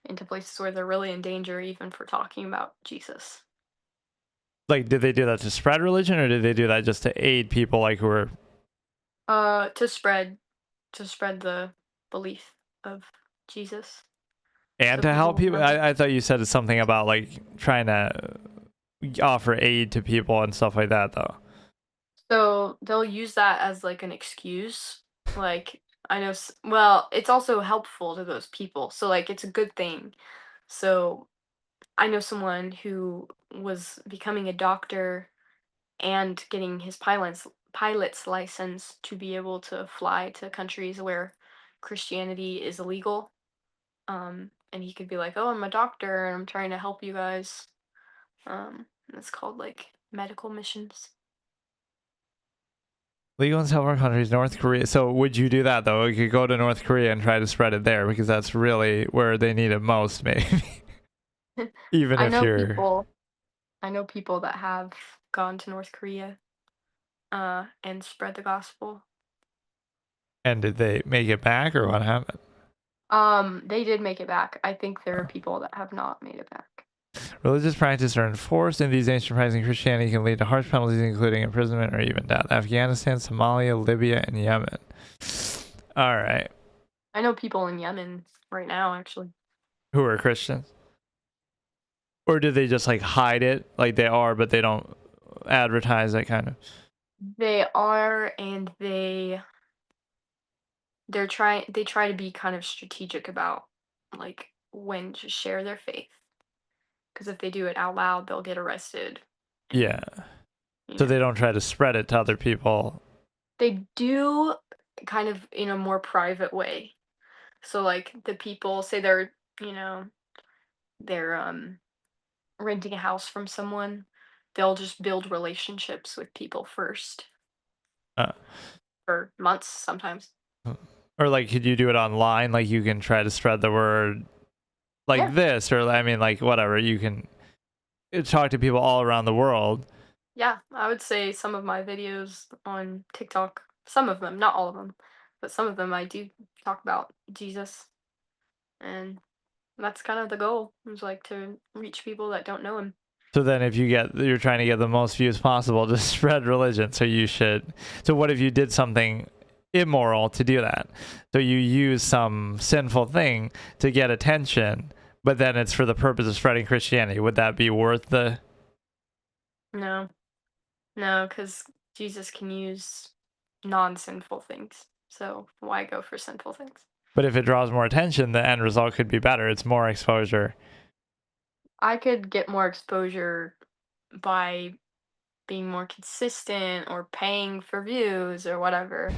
into places where they're really in danger even for talking about Jesus. Like, did they do that to spread religion, or did they do that just to aid people like who are? To spread the belief of Jesus. And So to help people people? I thought you said something about like trying to offer aid to people and stuff like that, though. So they'll use that as like an excuse. Like I know, well, it's also helpful to those people. So like it's a good thing. So I know someone who was becoming a doctor and getting his pilot's license to be able to fly to countries where Christianity is illegal. And he could be like, "Oh, I'm a doctor and I'm trying to help you guys." And it's called like medical missions. Legal in several countries, North Korea. So would you do that though? You could go to North Korea and try to spread it there because that's really where they need it most, maybe. Even I if know you're. people. I know people that have gone to North Korea, and spread the gospel. And did they make it back, or what happened? They did make it back. I think there are people that have not made it back. Religious practices are enforced in these ancient practices. Christianity can lead to harsh penalties, including imprisonment or even death. Afghanistan, Somalia, Libya, and Yemen. All right. I know people in Yemen right now, actually. Who are Christians? Or did they just like hide it like they are, but they don't advertise that kind of? They are, and they try to be kind of strategic about like when to share their faith. Because if they do it out loud, they'll get arrested. Yeah. You So know. they don't try to spread it to other people. They do kind of in a more private way. So like the people say they're, they're renting a house from someone, they'll just build relationships with people first Uh, for months sometimes. or like, could you do it online? Like you can try to spread the word like Yeah. this, or I mean, like whatever. You can talk to people all around the world. Yeah, I would say some of my videos on TikTok, some of them, not all of them, but some of them I do talk about Jesus. And that's kind of the goal, is like to reach people that don't know him. So then if you're trying to get the most views possible to spread religion, so what if you did something immoral to do that? So you use some sinful thing to get attention, but then it's for the purpose of spreading Christianity. Would that be worth the? No, because Jesus can use non-sinful things. So why go for sinful things? But if it draws more attention, the end result could be better. It's more exposure. I could get more exposure by being more consistent or paying for views or whatever.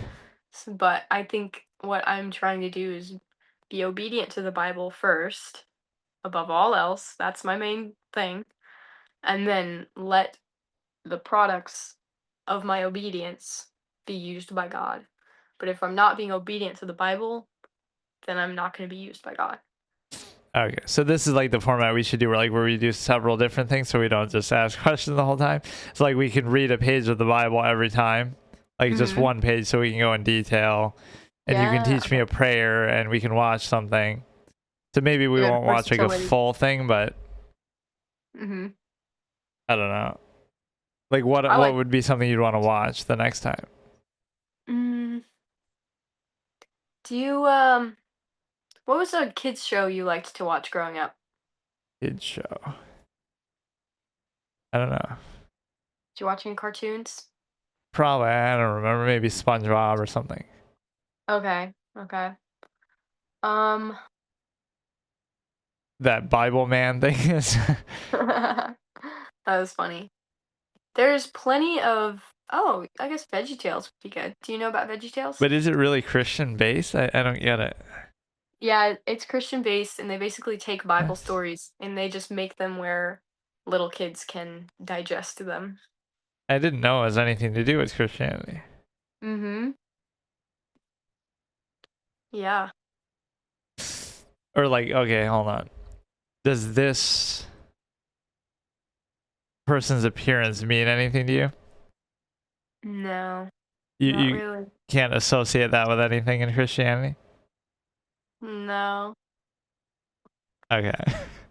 But I think what I'm trying to do is be obedient to the Bible first, above all else. That's my main thing. And then let the products of my obedience be used by God. But if I'm not being obedient to the Bible, then I'm not going to be used by God. Okay, so this is like the format we should do, where we do several different things, so we don't just ask questions the whole time. So like we can read a page of the Bible every time, like just one page, so we can go in detail, and you can teach me a prayer, and we can watch something. So maybe we won't watch like a full thing, but I don't know. Like what would be something you'd want to watch the next time? Do you what was a kids show you liked to watch growing up? Kids show. I don't know. Did you watch any cartoons? Probably, I don't remember. Maybe SpongeBob or something. Okay. That Bible man thing is. That was funny. There's plenty of I guess VeggieTales would be good. Do you know about VeggieTales? But is it really Christian based? I don't get it. Yeah, it's Christian based, and they basically take Bible stories and they just make them where little kids can digest them. I didn't know it has anything to do with Christianity. Yeah. Or like, okay, hold on. Does this person's appearance mean anything to you? No. You Not you really. can't associate that with anything in Christianity. No. Okay.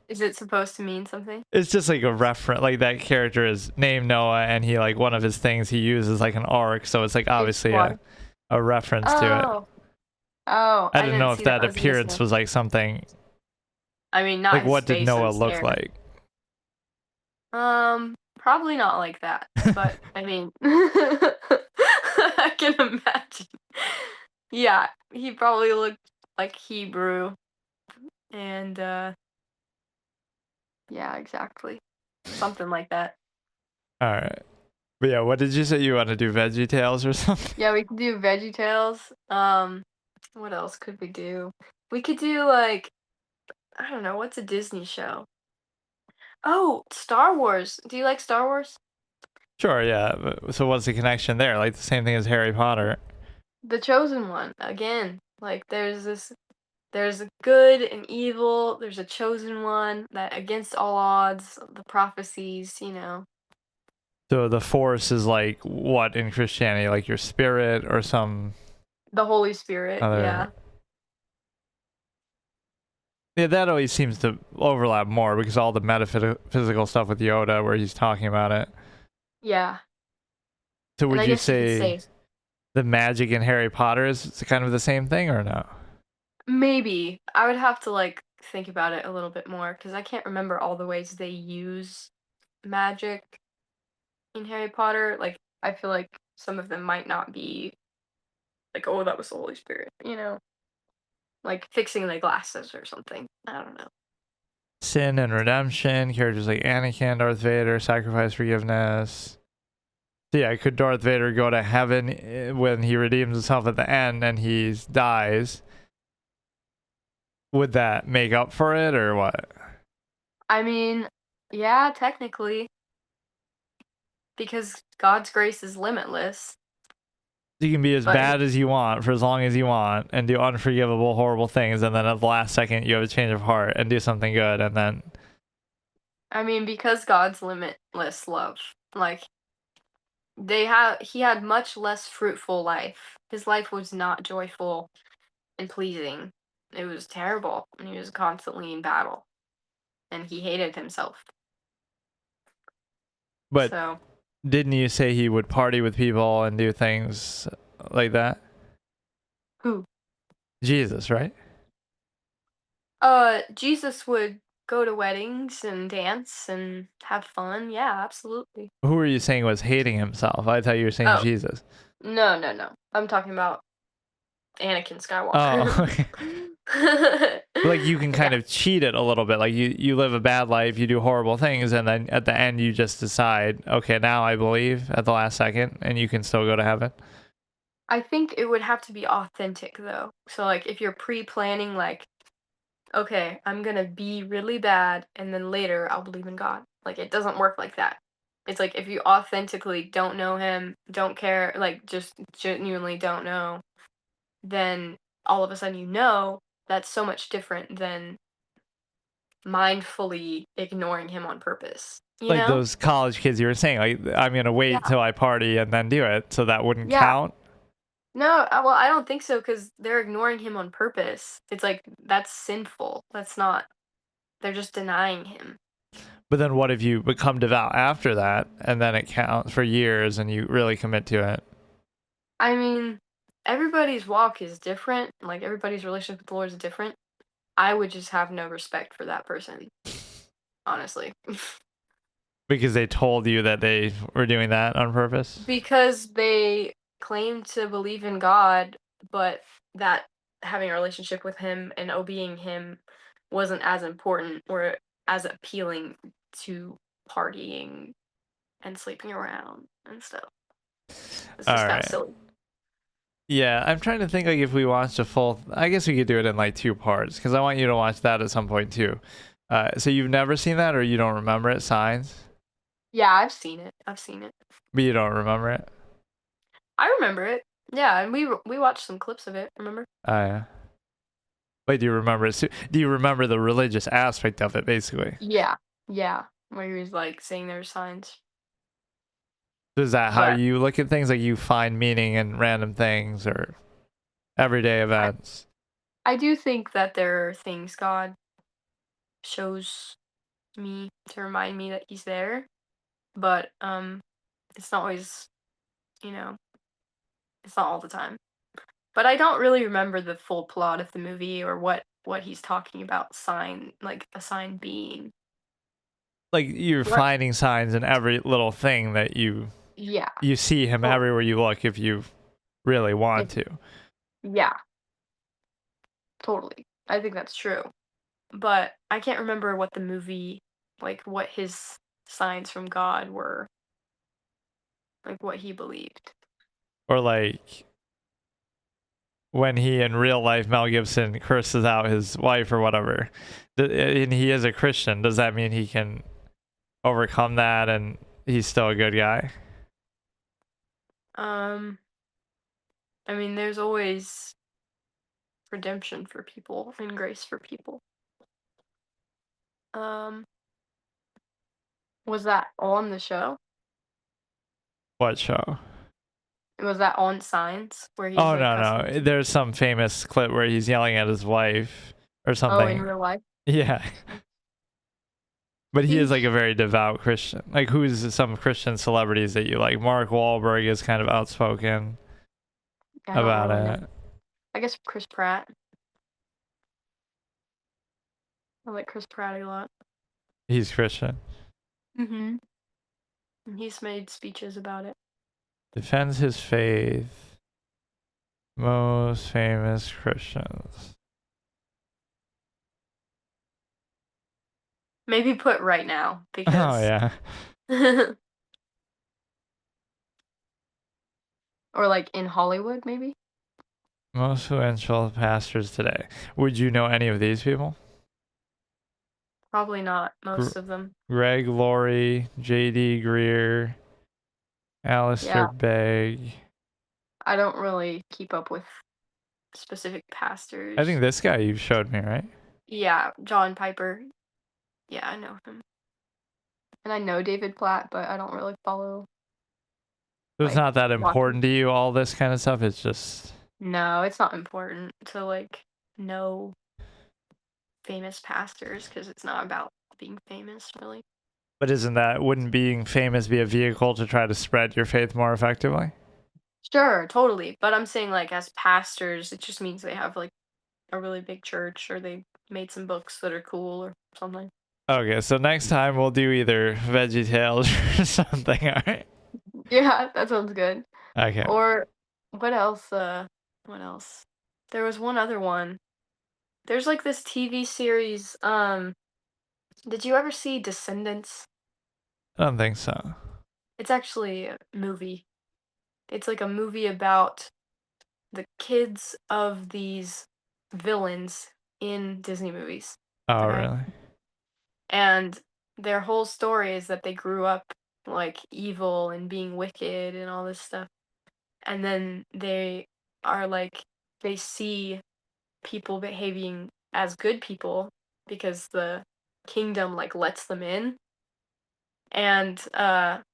Is it supposed to mean something? It's just like a reference. Like that character is named Noah, and he like one of his things he uses like an ark, so it's like obviously water. a reference to it. Oh. Oh. I didn't know if see that I was appearance missing it. was like something I mean, not like his what did face Noah and look stare. like? Probably not like that. But I mean, I can imagine. Yeah, he probably looked like Hebrew, and yeah, exactly, something like that. All right. But yeah, what did you say you want to do? Veggie Tales or something? Yeah, we could do Veggie Tales. What else could we do? We could do like, I don't know, what's a Disney show? Oh, Star Wars. Do you like Star Wars? Sure, yeah. So what's the connection there? Like the same thing as Harry Potter. The Chosen One again. Like there's a good and evil. There's a chosen one that against all odds, the prophecies, So the Force is like what in Christianity? Like your spirit or some the Holy Spirit. other. Yeah. Yeah, that always seems to overlap more because all the metaphysical stuff with Yoda where he's talking about it. Yeah. So And would I you guess you could say the magic in Harry Potter is kind of the same thing or no? maybe I would have to like think about it a little bit more because I can't remember all the ways they use magic in Harry Potter. Like I feel like some of them might not be like, oh, that was the Holy Spirit, like fixing the glasses or something. I don't know. Sin and redemption, characters like Anakin, Darth Vader, sacrifice, forgiveness. So yeah, could Darth Vader go to heaven when he redeems himself at the end and he dies? Would that make up for it or what? I mean, yeah, technically, because God's grace is limitless. You can be as But- bad as you want for as long as you want and do unforgivable, horrible things, and then at the last second you have a change of heart and do something good, and then I mean, because God's limitless love, like he had much less fruitful life. His life was not joyful and pleasing. It was terrible, and he was constantly in battle, and he hated himself. but So didn't you say he would party with people and do things like that? who? Jesus, right? Jesus would go to weddings and dance and have fun. Yeah, absolutely. Who were you saying was hating himself? I thought you were saying Oh. Jesus. No. I'm talking about Anakin Skywalker. Oh, okay. Like you can kind of cheat it a little bit. Like you live a bad life, you do horrible things, and then at the end you just decide, okay, now I believe at the last second, and you can still go to heaven. I think it would have to be authentic though. So like if you're pre-planning like, okay, I'm gonna be really bad and then later I'll believe in God. Like it doesn't work like that. It's like if you authentically don't know him, don't care, like just genuinely don't know, then all of a sudden that's so much different than mindfully ignoring him on purpose. You Like know? those college kids you were saying, like I'm gonna wait Yeah. till I party and then do it, so that wouldn't Yeah. count. No, well, I don't think so because they're ignoring him on purpose. It's like that's sinful. That's not. They're just denying him. But then what if you become devout after that, and then it counts for years, and you really commit to it? I mean, everybody's walk is different. Like everybody's relationship with the Lord is different. I would just have no respect for that person, honestly, Because they told you that they were doing that on purpose? because they claim to believe in God, but that having a relationship with Him and obeying Him wasn't as important or as appealing to partying and sleeping around and stuff. It's just kind Alright. of silly. Yeah, I'm trying to think like if we watched a full. I guess we could do it in like 2 parts because I want you to watch that at some point too. So you've never seen that, or you don't remember it? Signs, Yeah, I've seen it. but you don't remember it. I remember it. Yeah, and we watched some clips of it. Remember? Yeah. Wait, do you remember it? Do you remember the religious aspect of it, basically? Yeah. Where he was like saying there were signs. Is that how But you look at things? Like you find meaning in random things or everyday events? I do think that there are things God shows me to remind me that he's there, but it's not always, you know, it's not all the time. But I don't really remember the full plot of the movie or what he's talking about like a sign being. Like you're What? finding signs in every little thing that you Yeah. see him Well, everywhere you look if you really want if- to. yeah, totally. I think that's true. But I can't remember what the movie, like what his signs from God were, like what he believed. Or like when he in real life Mel Gibson curses out his wife or whatever, and he is a Christian, does that mean he can overcome that and he's still a good guy? Um, I mean, there's always redemption for people and grace for people. Um, was that on the show? What show? Was that on Signs where he's Oh like no, cussing? no. There's some famous clip where he's yelling at his wife or Oh, in something. real life? Yeah. But he is like a Eesh. very devout Christian. Like who's some Christian celebrities that you like? Mark Wahlberg is kind of outspoken I don't about really it. know. I guess Chris Pratt. I like Chris Pratt a lot. He's Christian. Mm-hmm. And he's made speeches about it. Defends his faith. Most famous Christians. Maybe put right now Oh because yeah. or like in Hollywood maybe? Most influential pastors today. Would you know any of these people? Probably not most of them. Greg Laurie, J.D. Greer, Alistair Yeah. Begg. I don't really keep up with specific pastors. I think this guy you showed me, right? Yeah, John Piper. Yeah, I know him. And I know David Platt, but I don't really follow. So it's Like, not that watching. important to you, all this kind of stuff. It's just No, it's not important to like know famous pastors because it's not about being famous really. But wouldn't being famous be a vehicle to try to spread your faith more effectively? Sure, totally. But I'm saying like as pastors, it just means they have like a really big church or they made some books that are cool or something. Okay, so next time we'll do either Veggie Tales or something, alright? Yeah, that sounds good. Okay. Or what else? What else? There was one other one. There's like this TV series. Did you ever see Descendants? I don't think so. It's actually a movie. It's like a movie about the kids of these villains in Disney movies. Oh, Okay. really? And their whole story is that they grew up like evil and being wicked and all this stuff. And then they are like, they see people behaving as good people because the kingdom like lets them in. And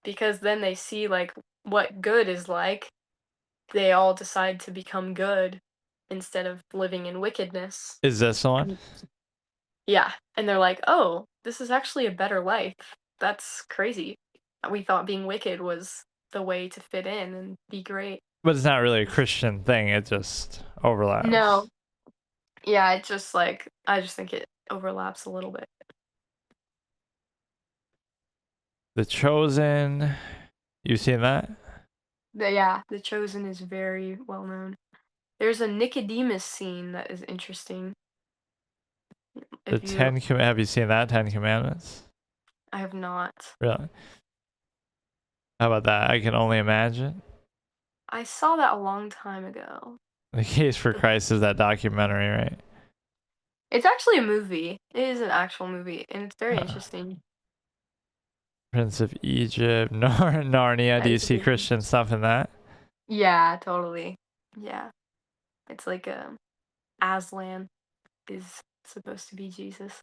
because then they see like what good is like, they all decide to become good instead of living in wickedness. Is this the one? Yeah, and they're like, "Oh, this is actually a better life. That's crazy. We thought being wicked was the way to fit in and be great." But it's not really a Christian thing, it just overlaps. No. Yeah, it just like I just think it overlaps a little bit. The Chosen. You seen that? Yeah, The Chosen is very well known. There's a Nicodemus scene that is interesting. The Have you seen that? 10 Commandments? I have not. Really? How about that? I Can Only Imagine. I saw that a long time ago. The Case for Christ is that documentary, right? It's actually a movie. It is an actual movie, and it's very interesting. Prince of Egypt, Narnia. Do you see Interesting. Christian stuff in that? Yeah, totally. Yeah. It's like Aslan is supposed to be Jesus.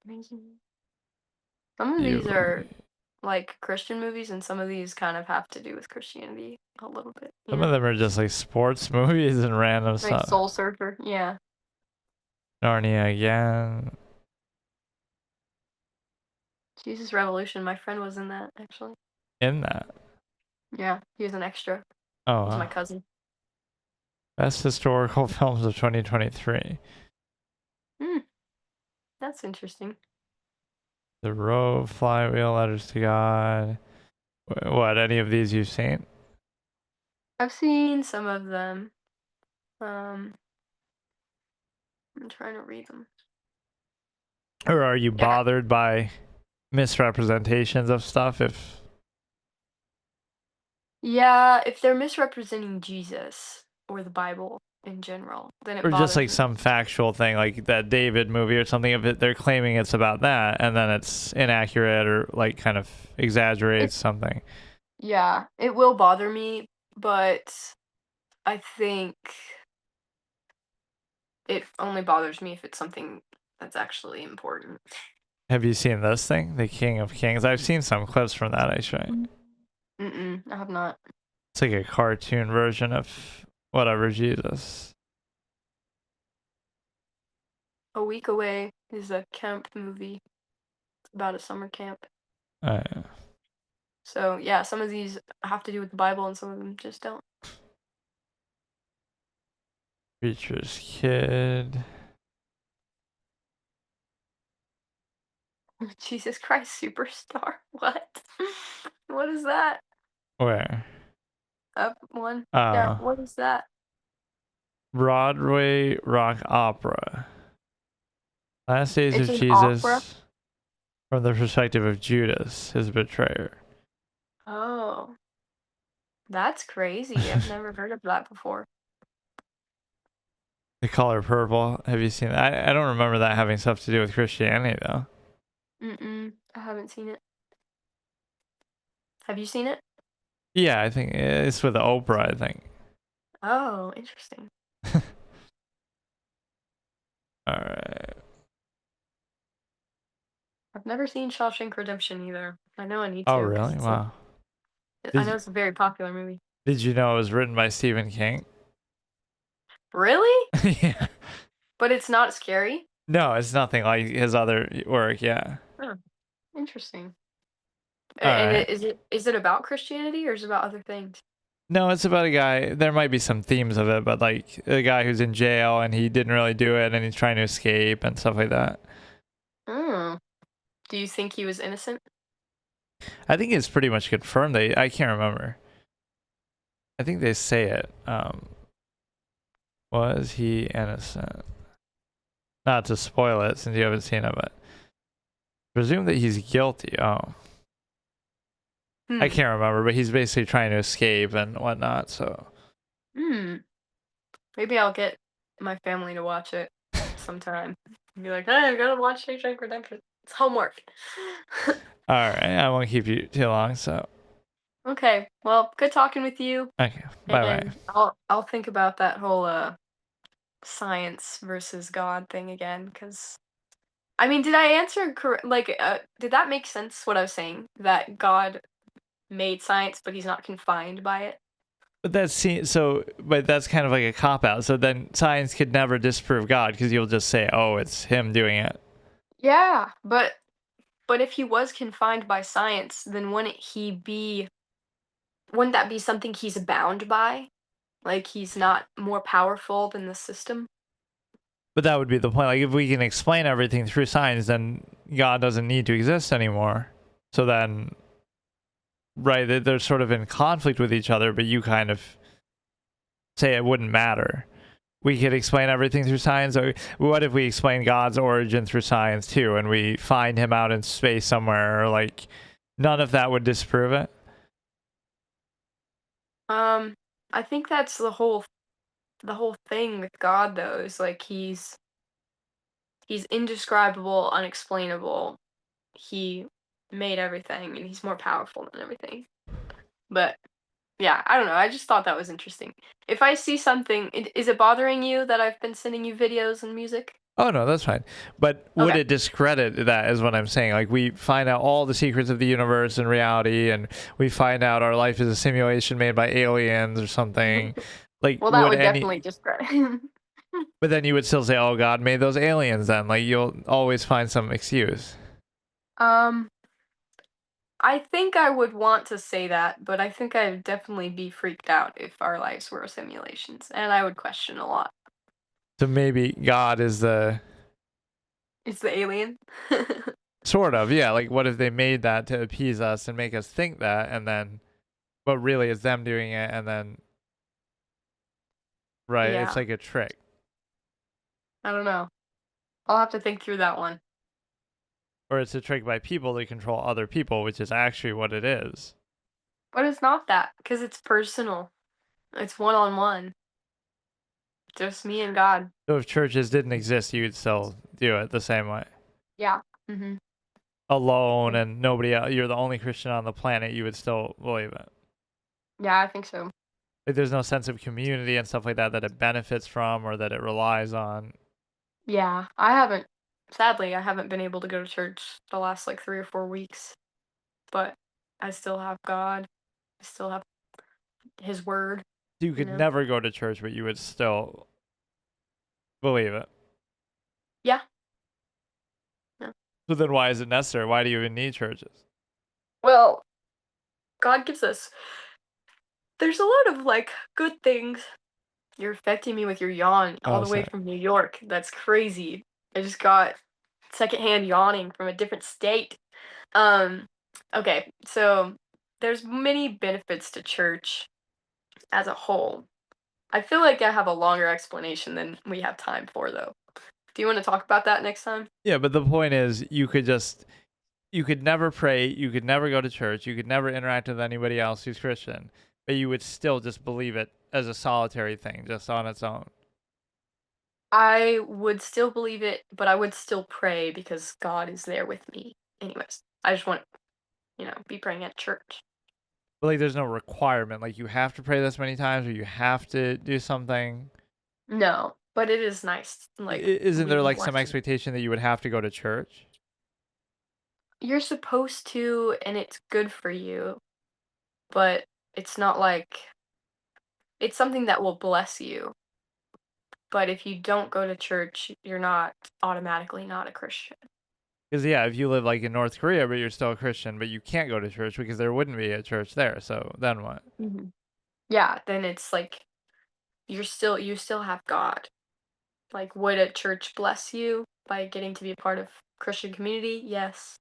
Amazing. Some of these You- are like Christian movies, and some of these kind of have to do with Christianity a little bit. You Some of know? them are just like sports movies and random Like stuff. Soul Surfer, yeah. Narnia again. Jesus Revolution. My friend was in that actually. In that. Yeah, he was an extra. Oh, He's my wow. cousin. Best historical films of 2023. Hmm, that's interesting. The Road, Flywheel, Letters to God. What? Any of these you've seen? I've seen some of them. I'm trying to read them. Or are you Yeah. bothered by misrepresentations of stuff? Yeah, if they're misrepresenting Jesus or the Bible in general, then it Or just bothers like me. some factual thing, like that David movie or something, if they're claiming it's about that, and then it's inaccurate or like kind of exaggerates something. Yeah, it will bother me, but I think it only bothers me if it's something that's actually important. Have you seen this thing, The King of Kings? I've seen some clips from that, actually. I have not. It's like a cartoon version of whatever Jesus. A Week Away is a camp movie. It's about a summer camp. Yeah. So yeah, some of these have to do with the Bible and some of them just don't. Preacher's Kid. Jesus Christ Superstar. What? What is that? Where? Up one. Yeah, Oh, what is that? Broadway rock opera. Last Days It's of an Jesus opera? from the perspective of Judas, his betrayer. Oh. That's crazy. I've never heard of that before. The Color Purple. Have you seen that? I don't remember that having stuff to do with Christianity, though. I haven't seen it. Have you seen it? Yeah, I think it's with Oprah, I think. Oh, interesting. All right. I've never seen Shawshank Redemption either. I know I need Oh, to. 'cause really? it's Wow. I know it's a very popular movie. Did you know it was written by Stephen King? Really? Yeah. But it's not scary? No, it's nothing like his other work. Yeah. Interesting. All And right. is it about Christianity or is it about other things? No, it's about a guy. There might be some themes of it, but like a guy who's in jail and he didn't really do it and he's trying to escape and stuff like that. Oh. Do you think he was innocent? I think it's pretty much confirmed. I can't remember. I think they say it. Was he innocent? Not to spoil it since you haven't seen it, but presume that he's guilty. Oh, I can't remember, but he's basically trying to escape and whatnot. So Maybe I'll get my family to watch it sometime. Be like, hey, I gotta watch Shawshank Redemption. It's homework. all right, I won't keep you too long. So Okay, well, good talking with you. okay, bye bye. And I'll think about that whole science versus God thing again, because I mean, did I answer did that make sense what I was saying? That God made science, but he's not confined by it? But but that's kind of like a cop out. So then science could never disprove God because you'll just say, oh, it's him doing it. Yeah, but if he was confined by science, then wouldn't that be something he's bound by? Like he's not more powerful than the system? But that would be the point. Like, if we can explain everything through science, then God doesn't need to exist anymore. So then, right, they're sort of in conflict with each other, but you kind of say it wouldn't matter. We could explain everything through science. Or what if we explain God's origin through science too, and we find him out in space somewhere? Or like, none of that would disprove it. I think that's the whole thing with God though, is like he's indescribable, unexplainable. He made everything and he's more powerful than everything. But yeah, I don't know. I just thought that was interesting. If I see something, is it bothering you that I've been sending you videos and music? Oh no, that's fine. But would Okay. it discredit that is what I'm saying. Like we find out all the secrets of the universe and reality, and we find out our life is a simulation made by aliens or something. Like Well, that would any definitely discredit. but then you would still say, "Oh, God made those aliens." Then, like, you'll always find some excuse. um, I think I would want to say that, but I think I'd definitely be freaked out if our lives were simulations, and I would question a lot. So maybe God is the It's the alien. sort of, yeah. Like, what if they made that to appease us and make us think that, and then, but really it's them doing it, and then, right? Yeah. It's like a trick. I don't know. I'll have to think through that one. Or it's a trick by people to control other people, which is actually what it is. But it's not that, because it's personal. It's one-on-one. Just me and God. So if churches didn't exist, you'd still do it the same way. Yeah. Mm-hmm. Alone and nobody else, you're the only Christian on the planet, you would still believe it. Yeah, I think so. Like there's no sense of community and stuff like that that it benefits from or that it relies on. Yeah, sadly, I haven't been able to go to church the last like 3 or 4 weeks, but I still have God. I still have His Word. You could know? never go to church, but you would still believe it. Yeah. So then why is it necessary? Why do you even need churches? Well, God gives us. There's a lot of like good things. You're affecting me with your yawn all Oh, the way sorry. from New York. That's crazy. I just got secondhand yawning from a different state. Okay, so there's many benefits to church as a whole. I feel like I have a longer explanation than we have time for, though. Do you want to talk about that next time? Yeah, but the point is you could never pray, you could never go to church, you could never interact with anybody else who's Christian, but you would still just believe it as a solitary thing, just on its own. I would still believe it, but I would still pray because God is there with me. Anyways, I just want to, be praying at church. But like there's no requirement, like you have to pray this many times or you have to do something. No, but it is nice. Like, Isn't there reading like some lessons. expectation that you would have to go to church? You're supposed to, and it's good for you, but it's not like it's something that will bless you. But if you don't go to church, you're not automatically not a Christian. Because yeah, if you live like in North Korea, but you're still a Christian, but you can't go to church because there wouldn't be a church there. So then what? Yeah, then it's like you still have God. Like, would a church bless you by getting to be a part of Christian community? Yes.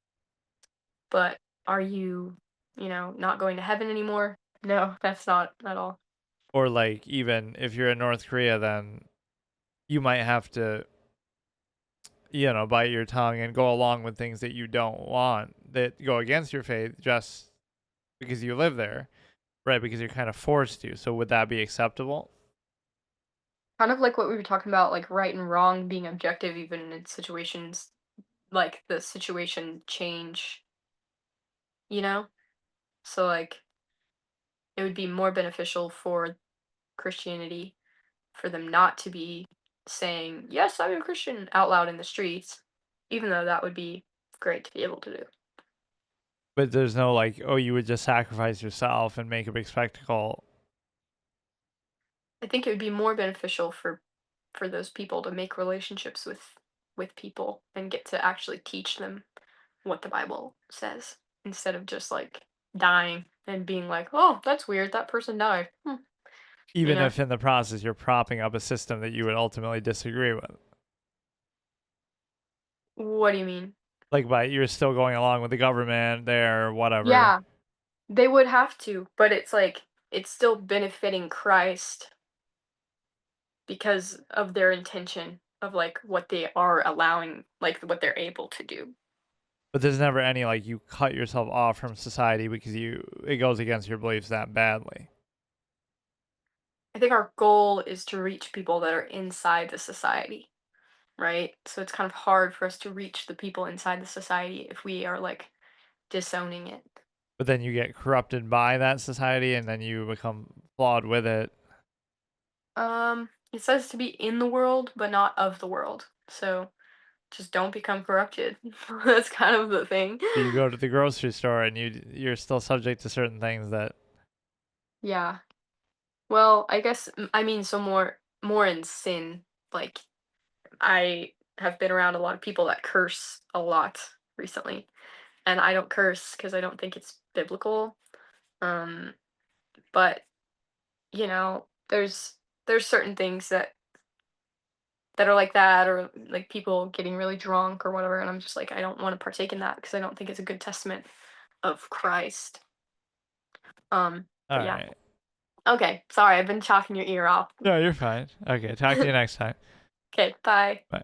But are you, not going to heaven anymore? No, that's not at all. Or like even if you're in North Korea, then you might have to, bite your tongue and go along with things that you don't want that go against your faith just because you live there, right? Because you're kind of forced to. So would that be acceptable? Kind of like what we were talking about, like right and wrong being objective, even in situations like the situation change, you know? So, like, it would be more beneficial for Christianity for them not to be saying, yes, I'm a Christian out loud in the streets, even though that would be great to be able to do. But there's no like, oh, you would just sacrifice yourself and make a big spectacle. I think it would be more beneficial for those people to make relationships with people and get to actually teach them what the Bible says instead of just like dying and being like, "Oh, that's weird. That person died." Even know? if in the process you're propping up a system that you would ultimately disagree with. What do you mean? Like you're still going along with the government there, whatever. Yeah, they would have to, but it's like it's still benefiting Christ because of their intention of like what they are allowing, like what they're able to do. But there's never any like you cut yourself off from society because it goes against your beliefs that badly. I think our goal is to reach people that are inside the society, right? So it's kind of hard for us to reach the people inside the society if we are like disowning it. But then you get corrupted by that society and then you become flawed with it. It says to be in the world, but not of the world. So just don't become corrupted. That's kind of the thing. You go to the grocery store and you're still subject to certain things that. Yeah. Well, I guess I mean so more in sin. Like I have been around a lot of people that curse a lot recently, and I don't curse because I don't think it's biblical. Um, but you know, there's certain things that are like that, or like people getting really drunk or whatever, and I'm just like I don't want to partake in that because I don't think it's a good testament of Christ. All But yeah. right. Okay, sorry, I've been talking your ear off. No, you're fine. Okay, talk to you next time. Okay, bye. Bye.